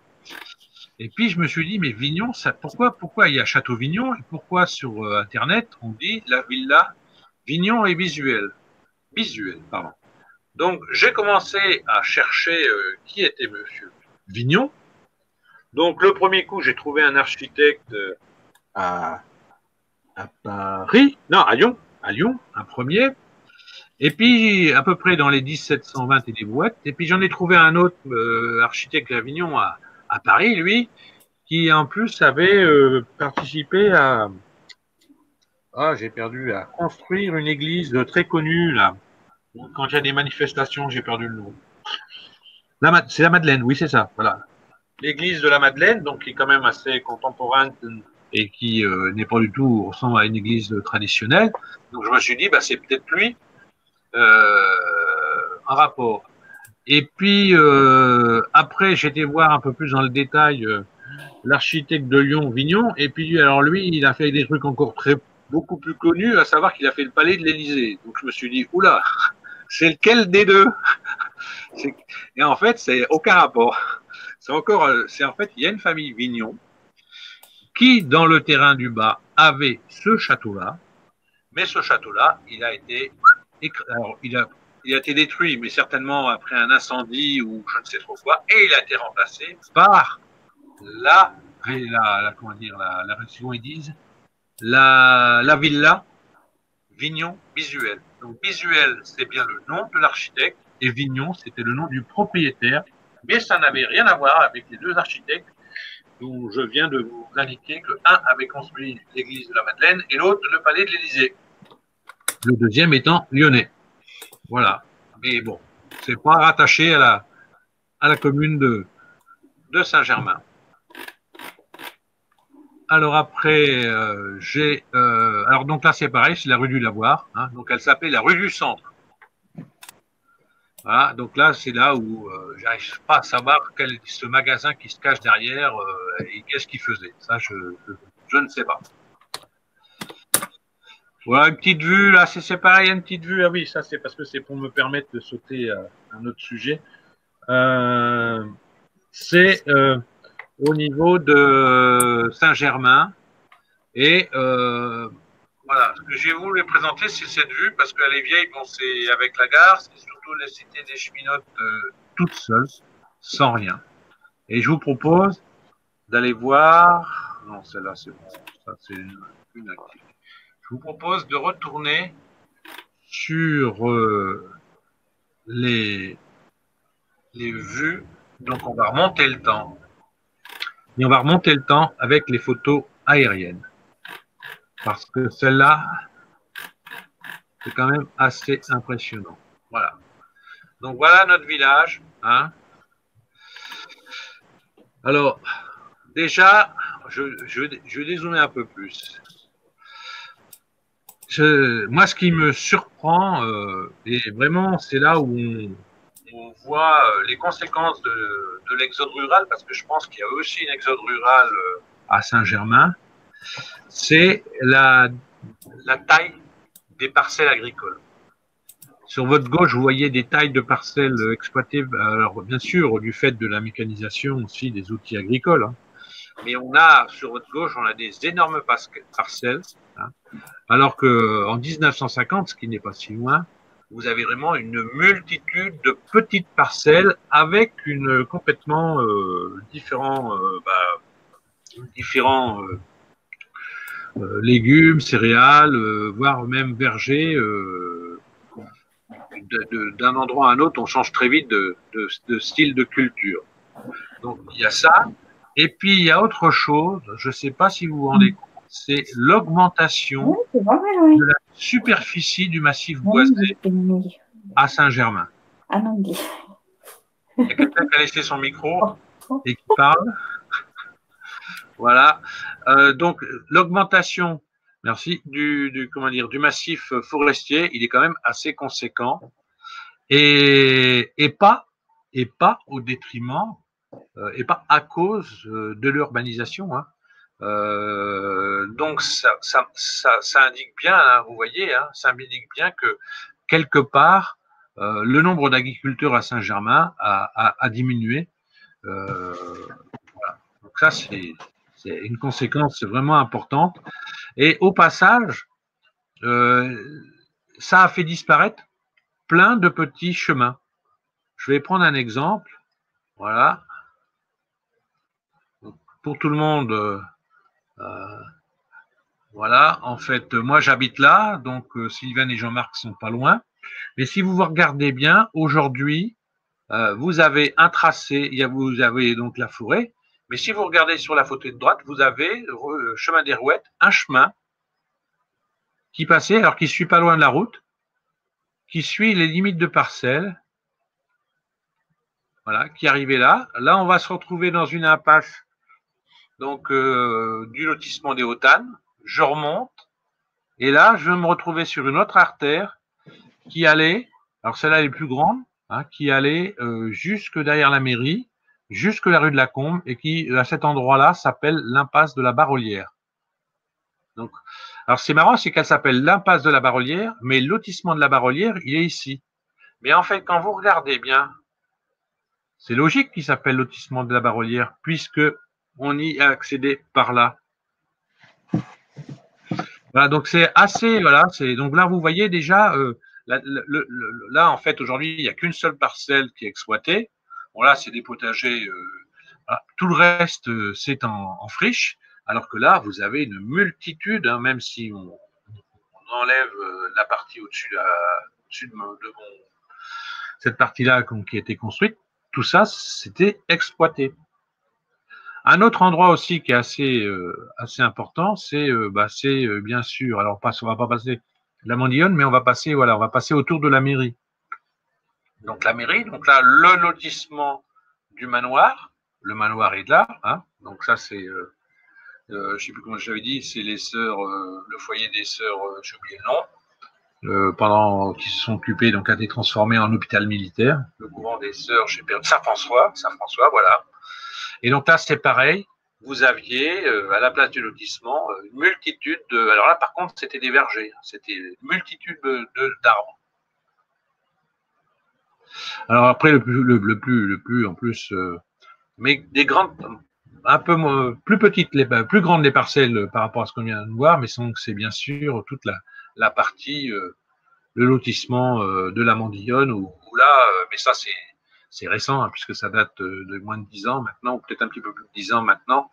Et puis je me suis dit, mais Vignon, ça, pourquoi il y a Château Vignon et pourquoi sur Internet on dit la villa Vignon et Visuel? Visuel, pardon. Donc j'ai commencé à chercher qui était Monsieur Vignon. Donc le premier coup, j'ai trouvé un architecte à Paris, non, à Lyon, un premier. Et puis, à peu près dans les 1720 et des boîtes. Et puis, j'en ai trouvé un autre architecte à Avignon à Paris, lui, qui en plus avait participé à... Ah, j'ai perdu, à construire une église très connue, là. Quand il y a des manifestations, j'ai perdu le nom. C'est la Madeleine, oui, c'est ça, voilà. L'église de la Madeleine, donc qui est quand même assez contemporaine et qui n'est pas du tout ressemble à une église traditionnelle. Donc, je me suis dit, bah, c'est peut-être lui. En rapport. Et puis après, j'ai été voir un peu plus dans le détail l'architecte de Lyon, Vignon, et puis alors lui, il a fait des trucs encore beaucoup plus connus, à savoir qu'il a fait le palais de l'Élysée. Donc je me suis dit, oula, c'est lequel des deux? Et en fait, c'est aucun rapport. C'est en fait, il y a une famille Vignon qui, dans le terrain du bas, avait ce château-là, mais ce château-là, il a été alors, il a été détruit, mais certainement après un incendie ou je ne sais trop quoi, et il a été remplacé par comment dire, ils disent, la villa Vignon Visuel. Donc Visuel, c'est bien le nom de l'architecte, et Vignon, c'était le nom du propriétaire, mais ça n'avait rien à voir avec les deux architectes dont je viens de vous indiquer que un avait construit l'église de la Madeleine et l'autre le palais de l'Élysée. Le deuxième étant lyonnais. Voilà. Mais bon, c'est pas rattaché à la commune de Saint-Germain. Alors après, alors donc là c'est pareil, c'est la rue du Lavoir. Hein, donc elle s'appelait la rue du Centre. Voilà. Donc là c'est là où j'arrive pas à savoir quel est ce magasin qui se cache derrière et qu'est-ce qu'il faisait. Ça je ne sais pas. Voilà une petite vue, là c'est pareil, une petite vue. Ah oui, ça c'est parce que c'est pour me permettre de sauter à un autre sujet. C'est au niveau de Saint-Germain. Et voilà, ce que j'ai voulu présenter, c'est cette vue, parce qu'elle est vieille, bon, c'est avec la gare, c'est surtout la cité des cheminotes toute seule, sans rien. Et je vous propose d'aller voir... Non, celle-là, c'est bon, ça c'est une activité. Je vous propose de retourner sur les vues. Donc, on va remonter le temps. Et on va remonter le temps avec les photos aérienne. Parce que celle-là, c'est quand même assez impressionnant. Voilà. Donc voilà notre village. Hein. Alors, déjà, je vais dézoomer un peu plus. Moi, ce qui me surprend, et vraiment, c'est là où on voit les conséquences de l'exode rural, parce que je pense qu'il y a aussi une exode rural à Saint-Germain, c'est la taille des parcelles agricoles. Sur votre gauche, vous voyez des tailles de parcelles exploitées, alors bien sûr, du fait de la mécanisation aussi des outils agricoles, hein. Mais on a, sur votre gauche, on a des énormes parcelles, hein. Alors qu'en 1950, ce qui n'est pas si loin, vous avez vraiment une multitude de petites parcelles avec une complètement différents légumes, céréales, voire même vergers. D'un endroit à un autre, on change très vite de style de culture. Donc il y a ça. Et puis il y a autre chose, je ne sais pas si vous vous rendez compte, c'est l'augmentation de la superficie du massif boisé à Saint-Germain. Il y a quelqu'un qui a laissé son micro et qui parle. Voilà. Donc l'augmentation, merci, du massif forestier, il est quand même assez conséquent et pas au détriment et pas à cause de l'urbanisation, hein. Donc ça indique bien, hein, vous voyez, hein, ça indique bien que quelque part le nombre d'agriculteurs à Saint-Germain a diminué. Voilà. Donc ça c'est une conséquence vraiment importante. Et au passage, ça a fait disparaître plein de petits chemins. Je vais prendre un exemple. Voilà. Donc, pour tout le monde. Voilà, en fait, moi j'habite là, donc Sylvain et Jean-Marc sont pas loin. Mais si vous vous regardez bien, aujourd'hui, vous avez un tracé, vous avez donc la forêt, mais si vous regardez sur la photo de droite, vous avez chemin des Rouettes, un chemin qui passait, alors qui ne suit pas loin de la route, qui suit les limites de parcelles, voilà, qui arrivait là. Là, on va se retrouver dans une impasse donc du lotissement des Hautanes. Je remonte. Et là, je me retrouvais sur une autre artère qui allait, alors celle-là est plus grande, hein, qui allait jusque derrière la mairie, jusque la rue de la Combe, et qui, à cet endroit-là, s'appelle l'impasse de la Barolière. Donc, alors c'est marrant, c'est qu'elle s'appelle l'impasse de la Barolière, mais le lotissement de la Barolière, il est ici. Mais en fait, quand vous regardez bien, c'est logique qu'il s'appelle lotissement de la Barolière, puisque on y a accédé par là. Voilà, donc c'est assez, voilà, donc là vous voyez déjà, là en fait aujourd'hui il n'y a qu'une seule parcelle qui est exploitée. Bon là c'est des potagers, voilà. Tout le reste c'est en friche, alors que là vous avez une multitude, hein, même si on enlève la partie au-dessus de cette partie-là qui a été construite, tout ça c'était exploité. Un autre endroit aussi qui est assez important, c'est bien sûr, alors on va pas passer la Mandillonne, mais on va passer autour de la mairie. Donc la mairie, donc là le lotissement du manoir, le manoir est là, hein, donc ça c'est, je sais plus comment je l'avais dit, c'est les sœurs, le foyer des sœurs, j'ai oublié le nom, qui se sont occupés, donc a été transformé en hôpital militaire, le couvent des sœurs, j'ai perdu, Saint-François, voilà. Et donc là, c'est pareil, vous aviez, à la place du lotissement, une multitude de... Alors là, par contre, c'était des vergers, c'était une multitude d'arbres. Alors après, le plus en plus... mais des grandes, un peu plus petites, plus grandes les parcelles par rapport à ce qu'on vient de voir, mais c'est bien sûr toute la partie, le lotissement de la Mandillonne, où là, mais ça c'est récent, hein, puisque ça date de moins de 10 ans maintenant, ou peut-être un petit peu plus de 10 ans maintenant.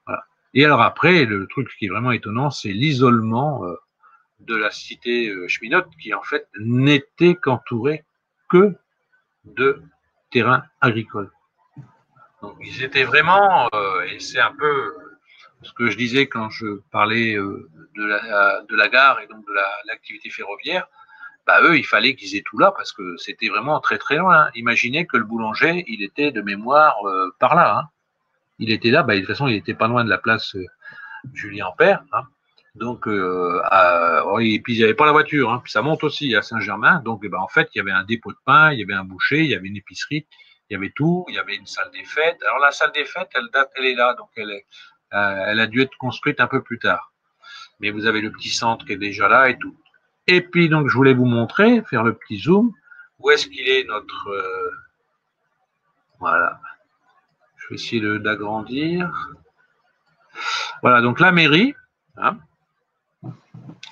Voilà. Et alors après, le truc qui est vraiment étonnant, c'est l'isolement de la cité cheminote, qui en fait n'était qu'entouré que de terrains agricoles. Donc ils étaient vraiment, et c'est un peu ce que je disais quand je parlais de la gare et donc de l'activité ferroviaire, bah eux, il fallait qu'ils aient tout là parce que c'était vraiment très très loin. Imaginez que le boulanger, il était de mémoire par là. Hein. Il était là, bah, de toute façon, il était pas loin de la place Julien Ampère. Hein. Donc, et puis il n'y avait pas la voiture. Hein. Puis ça monte aussi à Saint-Germain. Donc, en fait, il y avait un dépôt de pain, il y avait un boucher, il y avait une épicerie, il y avait tout. Il y avait une salle des fêtes. Alors la salle des fêtes, elle est là, donc elle a dû être construite un peu plus tard. Mais vous avez le petit centre qui est déjà là et tout. Et puis, donc, je voulais vous montrer, faire le petit zoom. Où est-ce qu'il est notre... voilà. Je vais essayer d'agrandir. Voilà, donc la mairie, hein,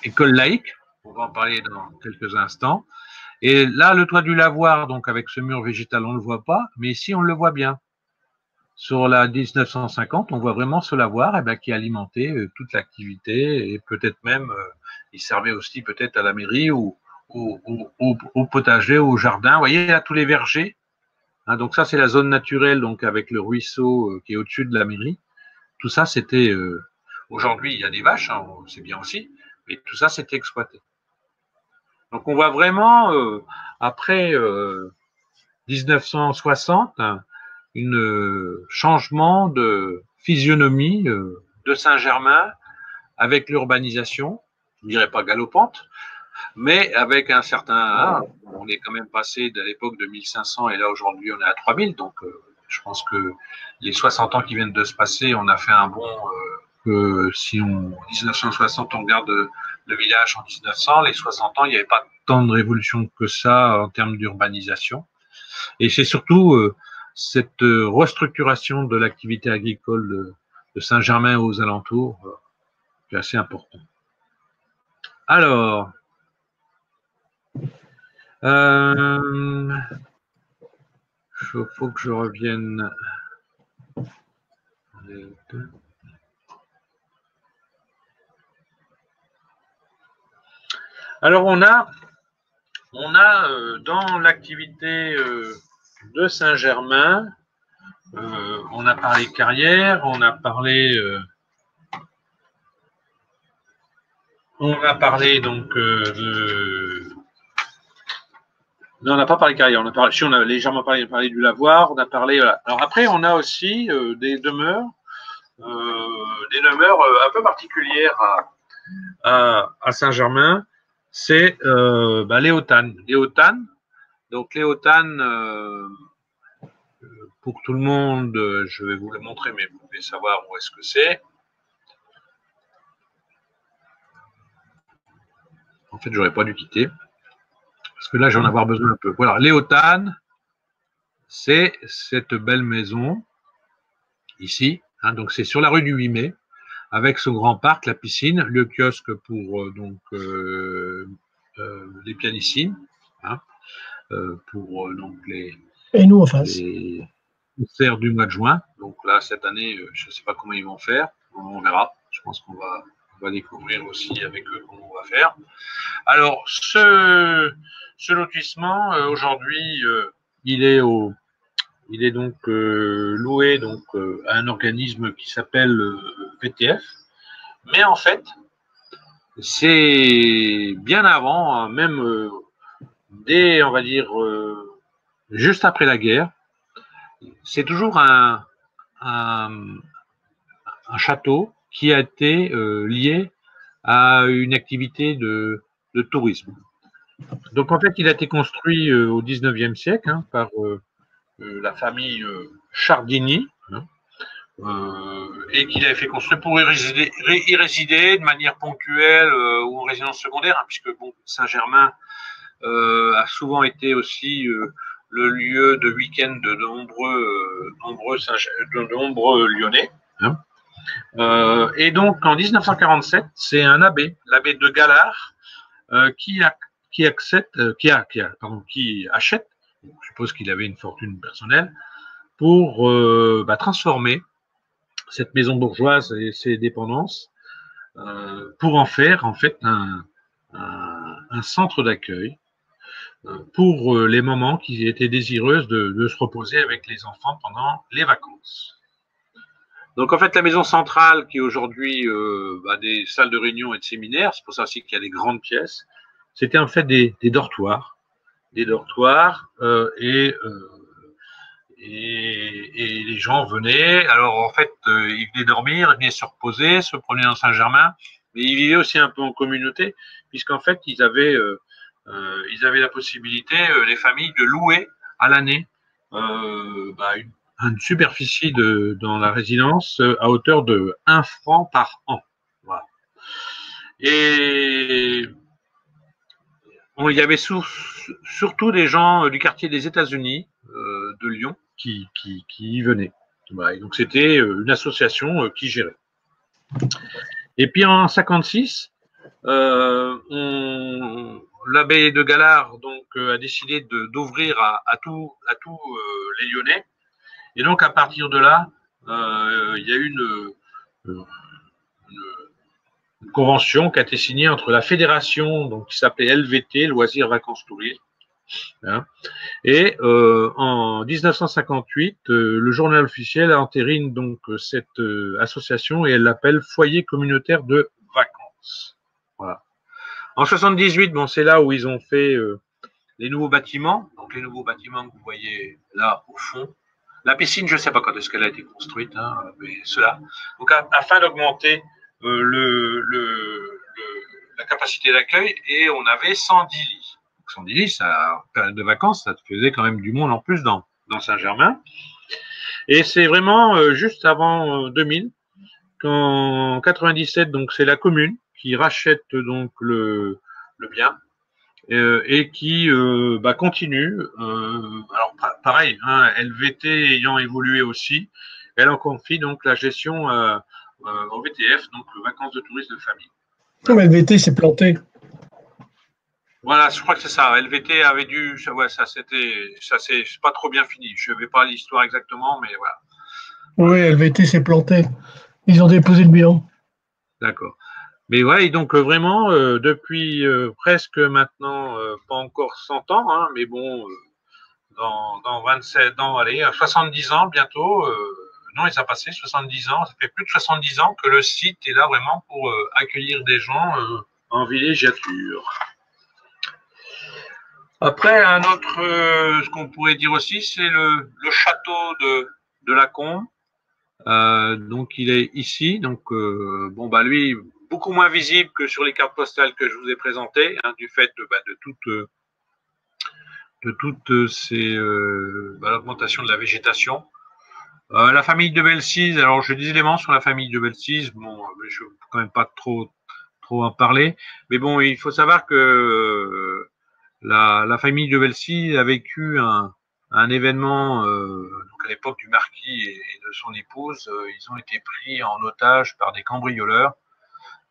école laïque, on va en parler dans quelques instants. Et là, le toit du lavoir, donc avec ce mur végétal, on ne le voit pas, mais ici, on le voit bien. Sur la 1950, on voit vraiment ce lavoir qui alimentait toute l'activité et peut-être même, il servait aussi peut-être à la mairie ou au potager, au jardin. Vous voyez, là, tous les vergers. Hein, donc ça, c'est la zone naturelle, donc avec le ruisseau qui est au-dessus de la mairie. Tout ça, c'était... aujourd'hui, il y a des vaches, hein, c'est bien aussi, mais tout ça, c'était exploité. Donc on voit vraiment, après 1960, un changement de physionomie de Saint-Germain avec l'urbanisation, je ne dirais pas galopante, mais avec un certain... Hein, on est quand même passé de l'époque de 1500 et là aujourd'hui on est à 3000, donc je pense que les 60 ans qui viennent de se passer, on a fait un bond... si en 1960 on regarde le village en 1900, les 60 ans, il n'y avait pas tant de révolution que ça en termes d'urbanisation. Et c'est surtout cette restructuration de l'activité agricole de Saint-Germain aux alentours qui est assez important. Alors, il faut que je revienne. Alors, on a dans l'activité de Saint-Germain, on a parlé carrière, on a parlé donc de... Non, on n'a pas parlé carrière, on a légèrement parlé du lavoir, on a parlé... Voilà. Alors après, on a aussi des demeures un peu particulières à Saint-Germain, c'est les Hautanes. Les Hautanes, donc les Hautanes, pour tout le monde, je vais vous le montrer, mais vous pouvez savoir où est-ce que c'est. En fait, j'aurais pas dû quitter, parce que là, j'en vais en avoir besoin un peu. Voilà, les Hautanes, c'est cette belle maison, ici, hein, donc c'est sur la rue du 8 mai, avec ce grand parc, la piscine, le kiosque pour les pianissines, hein, pour donc les... Et nous en face. Les concerts du mois de juin. Donc là, cette année, je ne sais pas comment ils vont faire. On verra. Je pense qu'on va découvrir aussi avec eux comment on va faire. Alors, ce lotissement, aujourd'hui, il est donc loué donc, à un organisme qui s'appelle VTF. Mais en fait, c'est bien avant, même dès, on va dire, juste après la guerre, c'est toujours un château qui a été lié à une activité de tourisme. Donc en fait, il a été construit au 19e siècle hein, par la famille Chardini, hein, et qu'il avait fait construire pour y résider de manière ponctuelle ou en résidence secondaire, hein, puisque bon, Saint-Germain a souvent été aussi le lieu de week-end de nombreux Lyonnais. Hein. Et donc en 1947, c'est un abbé, l'abbé de Galard, qui achète, je suppose qu'il avait une fortune personnelle, pour transformer cette maison bourgeoise et ses dépendances pour en faire en fait un centre d'accueil pour les mamans qui étaient désireuses de se reposer avec les enfants pendant les vacances. Donc en fait, la maison centrale, qui est aujourd'hui des salles de réunion et de séminaires, c'est pour ça aussi qu'il y a des grandes pièces, c'était en fait des dortoirs. Des dortoirs et les gens venaient. Alors en fait, ils venaient dormir, ils venaient se reposer, se promener dans Saint-Germain, mais ils vivaient aussi un peu en communauté, puisqu'en fait, ils avaient la possibilité, les familles, de louer à l'année une superficie dans la résidence à hauteur de 1 franc par an. Voilà. Et il y avait surtout des gens du quartier des États-Unis, de Lyon, qui y venaient. Voilà. Et donc c'était une association qui gérait. Et puis en 56, l'abbé de Galard donc a décidé d'ouvrir à tous les Lyonnais. Et donc à partir de là, il y a eu une convention qui a été signée entre la fédération, donc qui s'appelait LVT, Loisirs Vacances Tourisme, hein, et en 1958, le journal officiel entérine donc cette association et elle l'appelle Foyer communautaire de vacances. Voilà. En 78, bon, c'est là où ils ont fait les nouveaux bâtiments. Donc les nouveaux bâtiments que vous voyez là au fond. La piscine, je ne sais pas quand est-ce qu'elle a été construite, hein, mais cela. Donc afin d'augmenter la capacité d'accueil, et on avait 110 lits. 110 lits, ça, période de vacances, ça faisait quand même du monde en plus dans Saint-Germain. Et c'est vraiment juste avant 2000, qu'en 97, donc c'est la commune qui rachète donc le bien et qui continue. Alors pareil, hein, LVT ayant évolué aussi, elle en confie donc la gestion au VTF, donc vacances de tourisme de famille. Voilà. Mais LVT s'est planté. Voilà, je crois que c'est ça. LVT avait dû, ouais, ça c'est pas trop bien fini. Je ne vais pas l'histoire exactement, mais voilà. Oui, LVT s'est planté. Ils ont déposé le bilan. D'accord. Mais ouais, et donc vraiment, depuis presque maintenant, pas encore 100 ans, hein, mais bon, dans 27, allez, 70 ans bientôt, non, il s'est passé 70 ans, ça fait plus de 70 ans que le site est là vraiment pour accueillir des gens en villégiature. Après, un autre, ce qu'on pourrait dire aussi, c'est le château de Lacombe. Donc il est ici, donc lui beaucoup moins visible que sur les cartes postales que je vous ai présentées, hein, du fait de toutes ces l'augmentation de la végétation. La famille de Belsize, alors j'ai des éléments sur la famille de Belsize, bon, je ne peux quand même pas trop en parler, mais bon, il faut savoir que la famille de Belsize a vécu un événement donc à l'époque du marquis et de son épouse. Ils ont été pris en otage par des cambrioleurs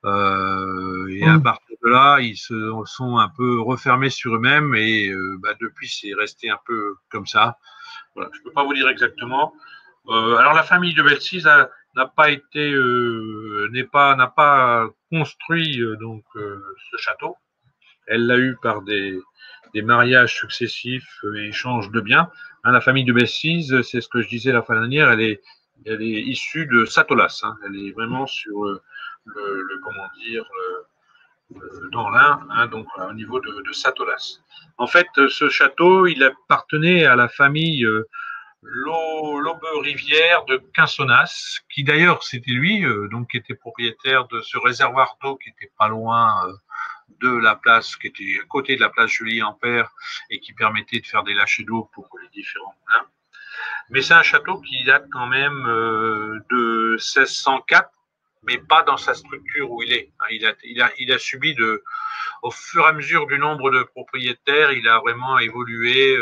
et à partir de là, ils se sont un peu refermés sur eux-mêmes et depuis, c'est resté un peu comme ça. Voilà, je ne peux pas vous dire exactement. Alors la famille de Belsize n'a pas construit ce château. Elle l'a eu par des mariages successifs et échanges de biens. Hein, la famille de Belsize, c'est ce que je disais la fois dernière, elle est issue de Satolas. Hein, elle est vraiment sur dans l'Ain, hein, donc au niveau de Satolas. En fait, ce château, il appartenait à la famille l'Aube-Rivière de Quinsonnas, qui d'ailleurs, c'était lui, donc qui était propriétaire de ce réservoir d'eau qui était pas loin de la place, qui était à côté de la place Julie-Ampère et qui permettait de faire des lâchers d'eau pour les différents moulins. Mais c'est un château qui date quand même de 1604, mais pas dans sa structure où il est. Il a subi au fur et à mesure du nombre de propriétaires, il a vraiment évolué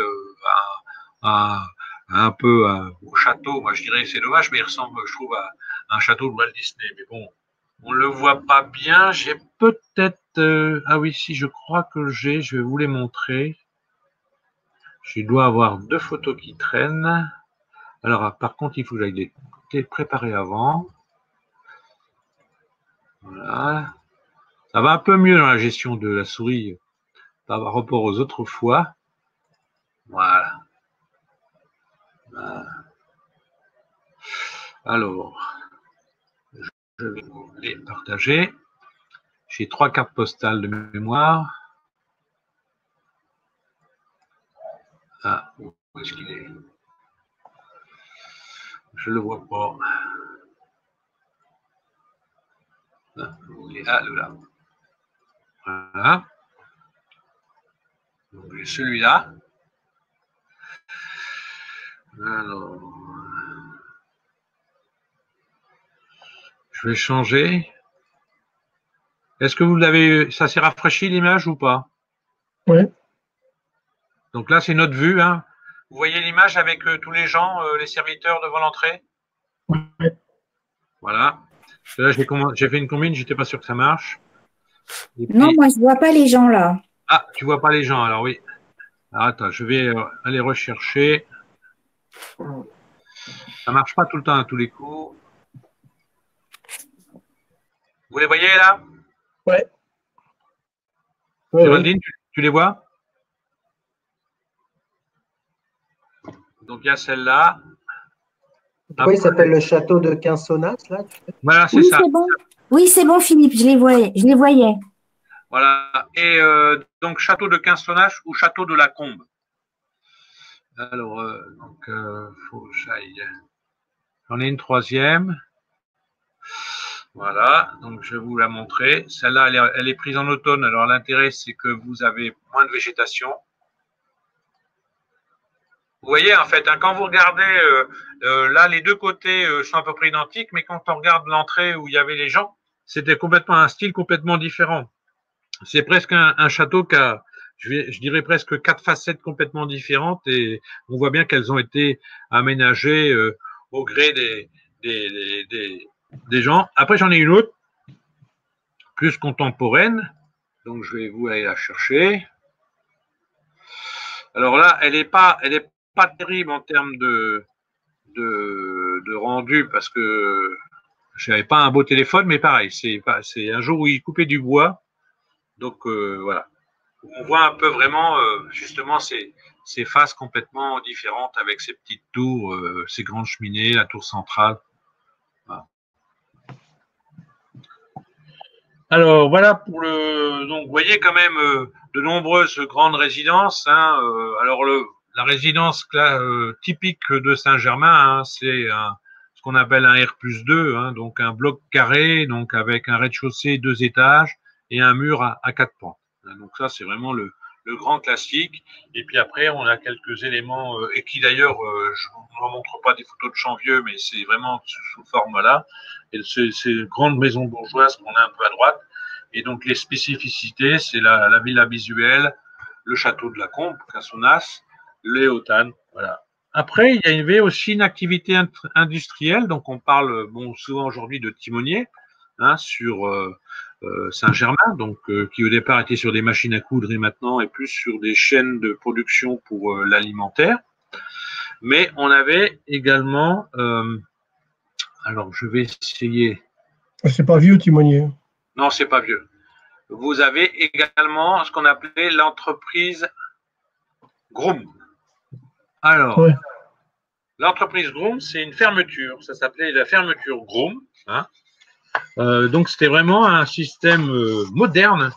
un peu au château. Moi, je dirais c'est dommage, mais il ressemble, je trouve, à un château de Walt Disney. Mais bon, on le voit pas bien. J'ai peut-être... ah oui, si, je crois que je vais vous les montrer. Je dois avoir 2 photos qui traînent. Alors, par contre, il faut que j'aille les préparer avant. Voilà. Ça va un peu mieux dans la gestion de la souris par rapport aux autres fois. Voilà. Alors, je vais vous les partager. J'ai 3 cartes postales de mémoire. Ah, où est-ce qu'il est? Je ne le vois pas. Ah, il est là. Voilà. Donc, j'ai celui-là. Alors, je vais changer. Est-ce que vous l'avez, ça s'est rafraîchi l'image ou pas? Oui. Donc là, c'est notre vue. Hein. Vous voyez l'image avec tous les gens, les serviteurs devant l'entrée? Oui. Voilà. Là, j'ai fait une combine, j'étais pas sûr que ça marche. Et puis... Non, moi, je vois pas les gens là. Ah, tu vois pas les gens, alors oui. Alors, attends, je vais aller rechercher. Ça marche pas tout le temps à tous les coups. Vous les voyez là? Ouais. Géraldine, tu les vois? Donc, il y a celle-là. Pourquoi il s'appelle le château de Quinsonas, là? Voilà, c'est Oui, ça. c'est bon. Oui, c'est bon, Philippe, je les voyais. Voilà. Et donc, château de Quinsonas ou château de la Combe. Alors, faut que j'aille. J'en ai une troisième. Voilà, donc je vais vous la montrer. Celle-là, elle est prise en automne. Alors, l'intérêt, c'est que vous avez moins de végétation. Vous voyez, en fait, hein, quand vous regardez, là, les deux côtés sont à peu près identiques, mais quand on regarde l'entrée où il y avait les gens, c'était complètement un style complètement différent. C'est presque un château qui a, je dirais presque 4 facettes complètement différentes, et on voit bien qu'elles ont été aménagées au gré des gens. Après, j'en ai une autre, plus contemporaine, donc je vais vous aller la chercher. Alors là, elle est pas terrible en termes de rendu, parce que je n'avais pas un beau téléphone, mais pareil, c'est un jour où il coupait du bois, donc voilà. On voit un peu vraiment justement ces faces complètement différentes avec ces petites tours, ces grandes cheminées, la tour centrale. Voilà. Alors voilà pour le. Donc vous voyez quand même de nombreuses grandes résidences. Hein, alors la résidence typique de Saint-Germain, hein, c'est ce qu'on appelle un R+2, hein, donc un bloc carré, donc avec un rez-de-chaussée, 2 étages et un mur à 4 pans. Donc ça, c'est vraiment le grand classique. Et puis après, on a quelques éléments, et qui d'ailleurs, je ne vous montre pas des photos de Chanvieux, mais c'est vraiment sous forme-là. Et c'est une grande maison bourgeoise qu'on a un peu à droite. Et donc, les spécificités, c'est la villa visuelle, le château de la Combe, Quinsonas, les Hautanes, voilà. Après, il y avait aussi une activité industrielle. Donc, on parle souvent aujourd'hui de timonier, hein, sur Saint-Germain, donc qui au départ était sur des machines à coudre et maintenant est plus sur des chaînes de production pour l'alimentaire. Mais on avait également, alors je vais essayer. C'est pas vieux, timonier. Non, c'est pas vieux. Vous avez également ce qu'on appelait l'entreprise Groom. Alors, ouais. L'entreprise Groom, c'est une fermeture. Ça s'appelait la fermeture Groom. Hein. Donc, c'était vraiment un système moderne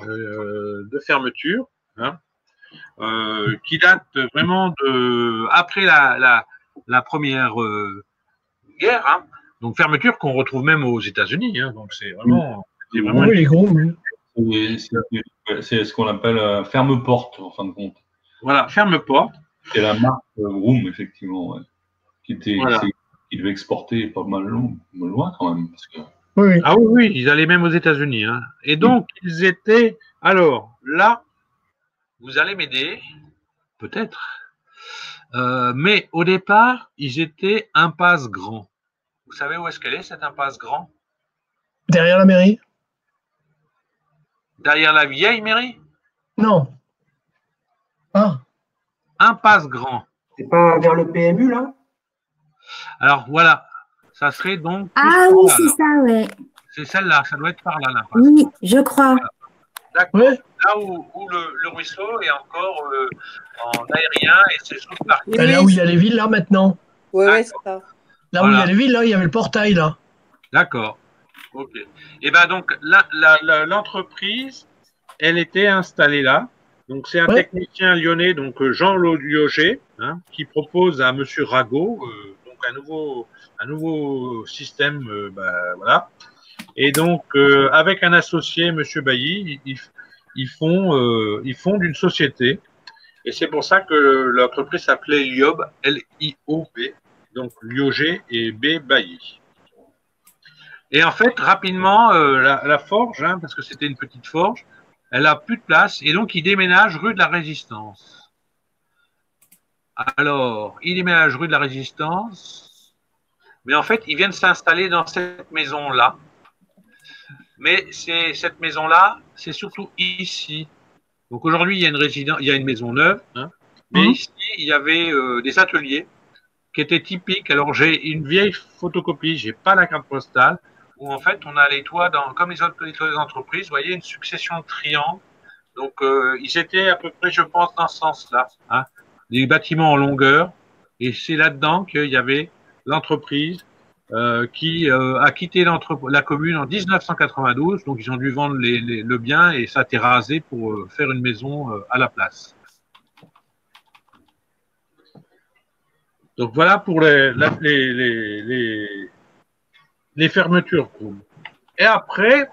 de fermeture, hein, qui date vraiment après la première guerre. Hein. Donc, fermeture qu'on retrouve même aux États-Unis. Hein. Donc, c'est vraiment. Oui, les gros. C'est ce qu'on appelle ferme-porte, en fin de compte. Voilà, ferme-porte. C'est la marque Groom, effectivement, ouais, qui devait exporter pas mal loin quand même. Parce que... Oui. Ah oui, ils allaient même aux États-Unis. Hein. Et donc, ils étaient. Alors, là, vous allez m'aider, peut-être. Mais au départ, ils étaient impasse Grand. Vous savez où est-ce qu'elle est, cette impasse Grand? Derrière la mairie? Derrière la vieille mairie? Non. Ah. Impasse Grand. C'est pas vers le PMU, là? Alors, voilà. Ça serait donc. Ah oui, c'est ça, ouais. C'est celle-là, ça doit être par là, l'impasse. Oui, je crois. Voilà. D'accord. Ouais. Là où le ruisseau est encore en aérien et c'est sous le parc. Là où il y a les villas maintenant. Oui, c'est ça. Là où il y a les villas, il y avait le portail, là. D'accord. Ok. Et ben donc l'entreprise, elle était installée là. Donc c'est un technicien lyonnais, donc Jean Lioger, hein, qui propose à Monsieur Rago donc un nouveau système, voilà. Et donc avec un associé, Monsieur Bailly, ils fondent une société. Et c'est pour ça que l'entreprise s'appelait Liob, L-I-O-B, donc Lioger et B Bailly. Et en fait, rapidement, la forge, hein, parce que c'était une petite forge, elle a plus de place, et donc il déménage rue de la Résistance. Alors, il déménage rue de la Résistance, mais en fait, ils viennent s'installer dans cette maison-là. Mais cette maison-là, c'est surtout ici. Donc aujourd'hui, il y a il y a une maison neuve, hein, mais ici, il y avait des ateliers qui étaient typiques. Alors j'ai une vieille photocopie, j'ai pas la carte postale, où en fait on a les toits, comme les autres toits des entreprises, vous voyez, une succession de triangles. Donc ils étaient à peu près, je pense, dans ce sens-là, hein, des bâtiments en longueur, et c'est là-dedans qu'il y avait l'entreprise qui a quitté la commune en 1992, donc ils ont dû vendre le bien et ça a été rasé pour faire une maison à la place. Donc voilà pour les fermetures. Et après,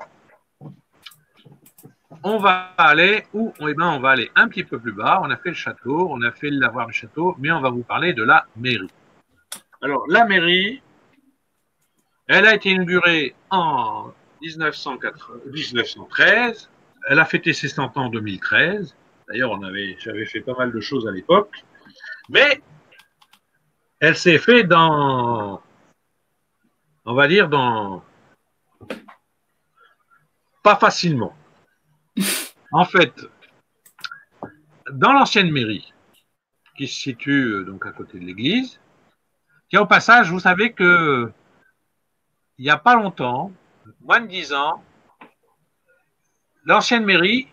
on va aller où? Eh ben, on va aller un petit peu plus bas. On a fait le château, on a fait le lavoir du château, mais on va vous parler de la mairie. Alors, la mairie, elle a été inaugurée en 1913. Elle a fêté ses 100 ans en 2013. D'ailleurs, j'avais fait pas mal de choses à l'époque. Mais elle s'est fait on va dire pas facilement. En fait, dans l'ancienne mairie, qui se situe donc à côté de l'église, qui au passage, vous savez que il n'y a pas longtemps, moins de 10 ans, l'ancienne mairie,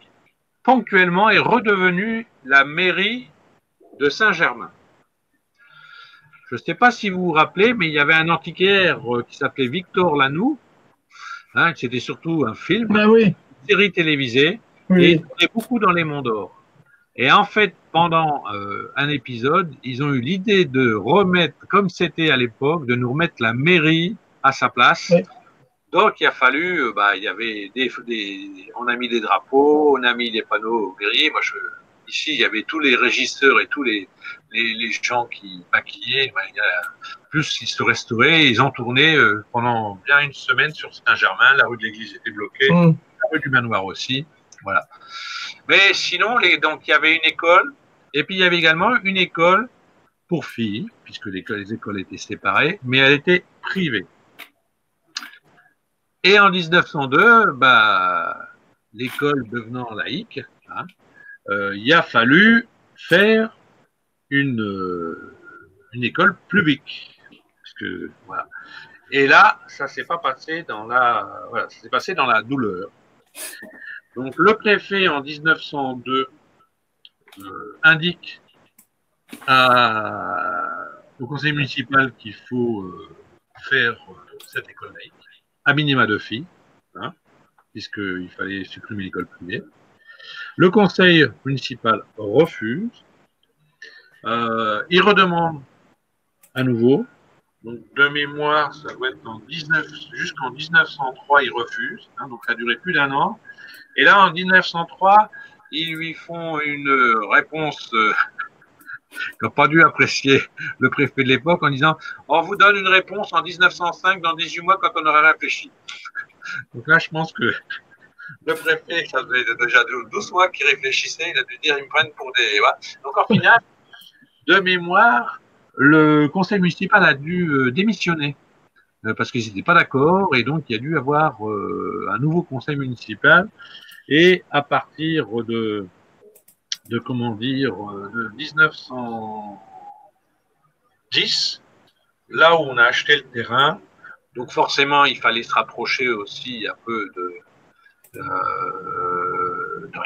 ponctuellement, est redevenue la mairie de Saint-Germain. Je ne sais pas si vous vous rappelez, mais il y avait un antiquaire qui s'appelait Victor Lanoux, hein, c'était surtout un film, une série télévisée, et il tournait beaucoup dans les Monts d'Or. Et en fait, pendant un épisode, ils ont eu l'idée de remettre, comme c'était à l'époque, de nous remettre la mairie à sa place. Oui. Donc, il a fallu, il y avait on a mis des drapeaux, on a mis des panneaux gris. Moi, ici, il y avait tous les régisseurs et tous les gens qui maquillaient. Plus ils se restauraient, ils ont tourné pendant bien une semaine sur Saint-Germain. La rue de l'église était bloquée, la rue du Manoir aussi. Voilà. Mais sinon, donc il y avait une école, et puis il y avait également une école pour filles, puisque les écoles étaient séparées, mais elle était privée. Et en 1902, l'école devenant laïque, hein, il a fallu faire une école publique. Parce que, voilà. Et là, ça s'est pas passé ça s'est passé dans la douleur. Donc, le préfet, en 1902, indique au conseil municipal qu'il faut faire cette école laïque, à minima de filles, hein, puisqu'il fallait supprimer l'école privée. Le conseil municipal refuse. Il redemande à nouveau. Donc, de mémoire, ça doit être jusqu'en 1903, il refuse. Hein, donc, ça a duré plus d'1 an. Et là, en 1903, ils lui font une réponse qu'a pas dû apprécier le préfet de l'époque en disant « On vous donne une réponse en 1905, dans 18 mois, quand on aurait réfléchi. » Donc là, je pense que le préfet, ça faisait déjà 12 mois qu'il réfléchissait, il a dû dire « Ils me prennent pour des… » voilà. Donc, en final, de mémoire, le conseil municipal a dû démissionner parce qu'ils n'étaient pas d'accord, et donc il y a dû avoir un nouveau conseil municipal. Et à partir de 1910, là où on a acheté le terrain, donc forcément il fallait se rapprocher aussi un peu de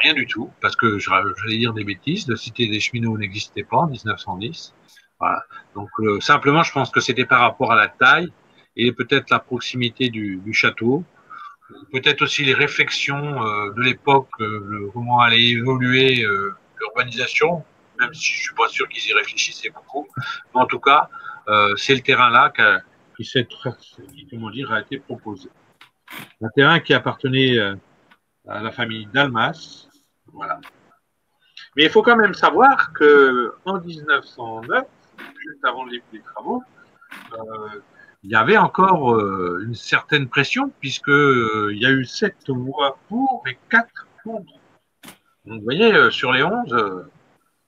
rien du tout, parce que j'allais dire des bêtises, la cité des cheminots n'existait pas en 1910. Voilà. Donc simplement je pense que c'était par rapport à la taille et peut-être la proximité du château. peut-être aussi les réflexions de l'époque, comment allait évoluer l'urbanisation, même si je suis pas sûr qu'ils y réfléchissaient beaucoup. Mais en tout cas, c'est le terrain là qui, comment dire, a été proposé. Un terrain qui appartenait à la famille Dalmas. Voilà. Mais il faut quand même savoir que en 1909, juste avant le début des travaux, il y avait encore une certaine pression, puisque il y a eu 7 voix pour et 4 contre. Donc, vous voyez, sur les 11,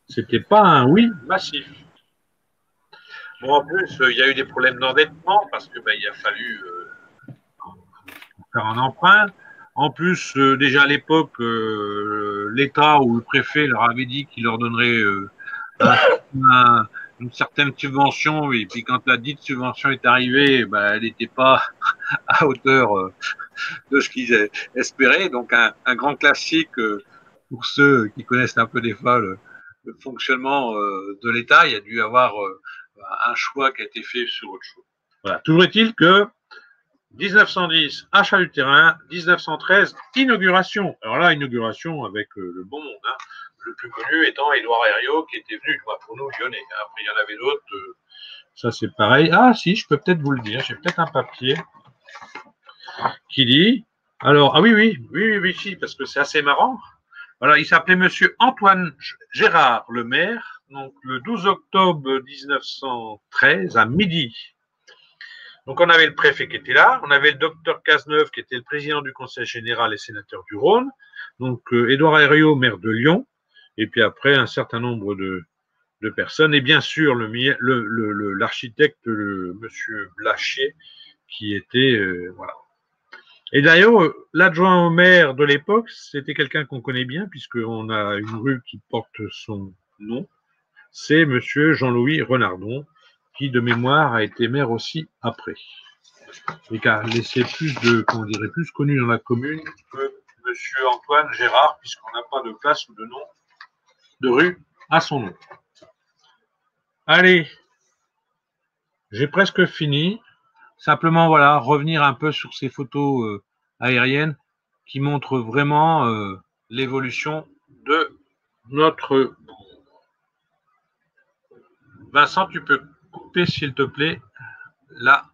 c'était pas un oui massif. Bon, en plus, il y a eu des problèmes d'endettement, parce que il a fallu faire un emprunt. En plus, déjà à l'époque, l'État ou le préfet leur avait dit qu'il leur donnerait une certaine subvention, et puis quand la dite subvention est arrivée, elle n'était pas à hauteur de ce qu'ils espéraient. Donc un grand classique pour ceux qui connaissent un peu des fois le fonctionnement de l'État, il y a dû avoir un choix qui a été fait sur autre chose. Voilà. Toujours est-il que 1910, achat du terrain, 1913, inauguration. Alors là, inauguration avec le bon monde, hein. Le plus connu étant Édouard Herriot, qui était venu, pour nous, lyonnais. Après, il y en avait d'autres. Ça, c'est pareil. Ah, si, je peux peut-être vous le dire. J'ai peut-être un papier qui dit... Alors, ah oui, si, parce que c'est assez marrant. Voilà, il s'appelait Monsieur Antoine Gérard, le maire, donc le 12 octobre 1913, à midi. Donc, on avait le préfet qui était là, on avait le docteur Cazeneuve, qui était le président du conseil général et sénateur du Rhône, donc Édouard Herriot, maire de Lyon, et puis après, un certain nombre de personnes, et bien sûr, l'architecte, monsieur Blachier, qui était, voilà. Et d'ailleurs, l'adjoint au maire de l'époque, c'était quelqu'un qu'on connaît bien, puisqu'on a une rue qui porte son nom, c'est monsieur Jean-Louis Renardon, qui, de mémoire, a été maire aussi après. Et qui a laissé plus connu dans la commune que monsieur Antoine Gérard, puisqu'on n'a pas de place ou de nom de rue à son nom. Allez, j'ai presque fini. Simplement, voilà, revenir un peu sur ces photos aériennes qui montrent vraiment l'évolution de notre... Vincent, tu peux couper, s'il te plaît, là,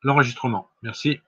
l'enregistrement. Merci.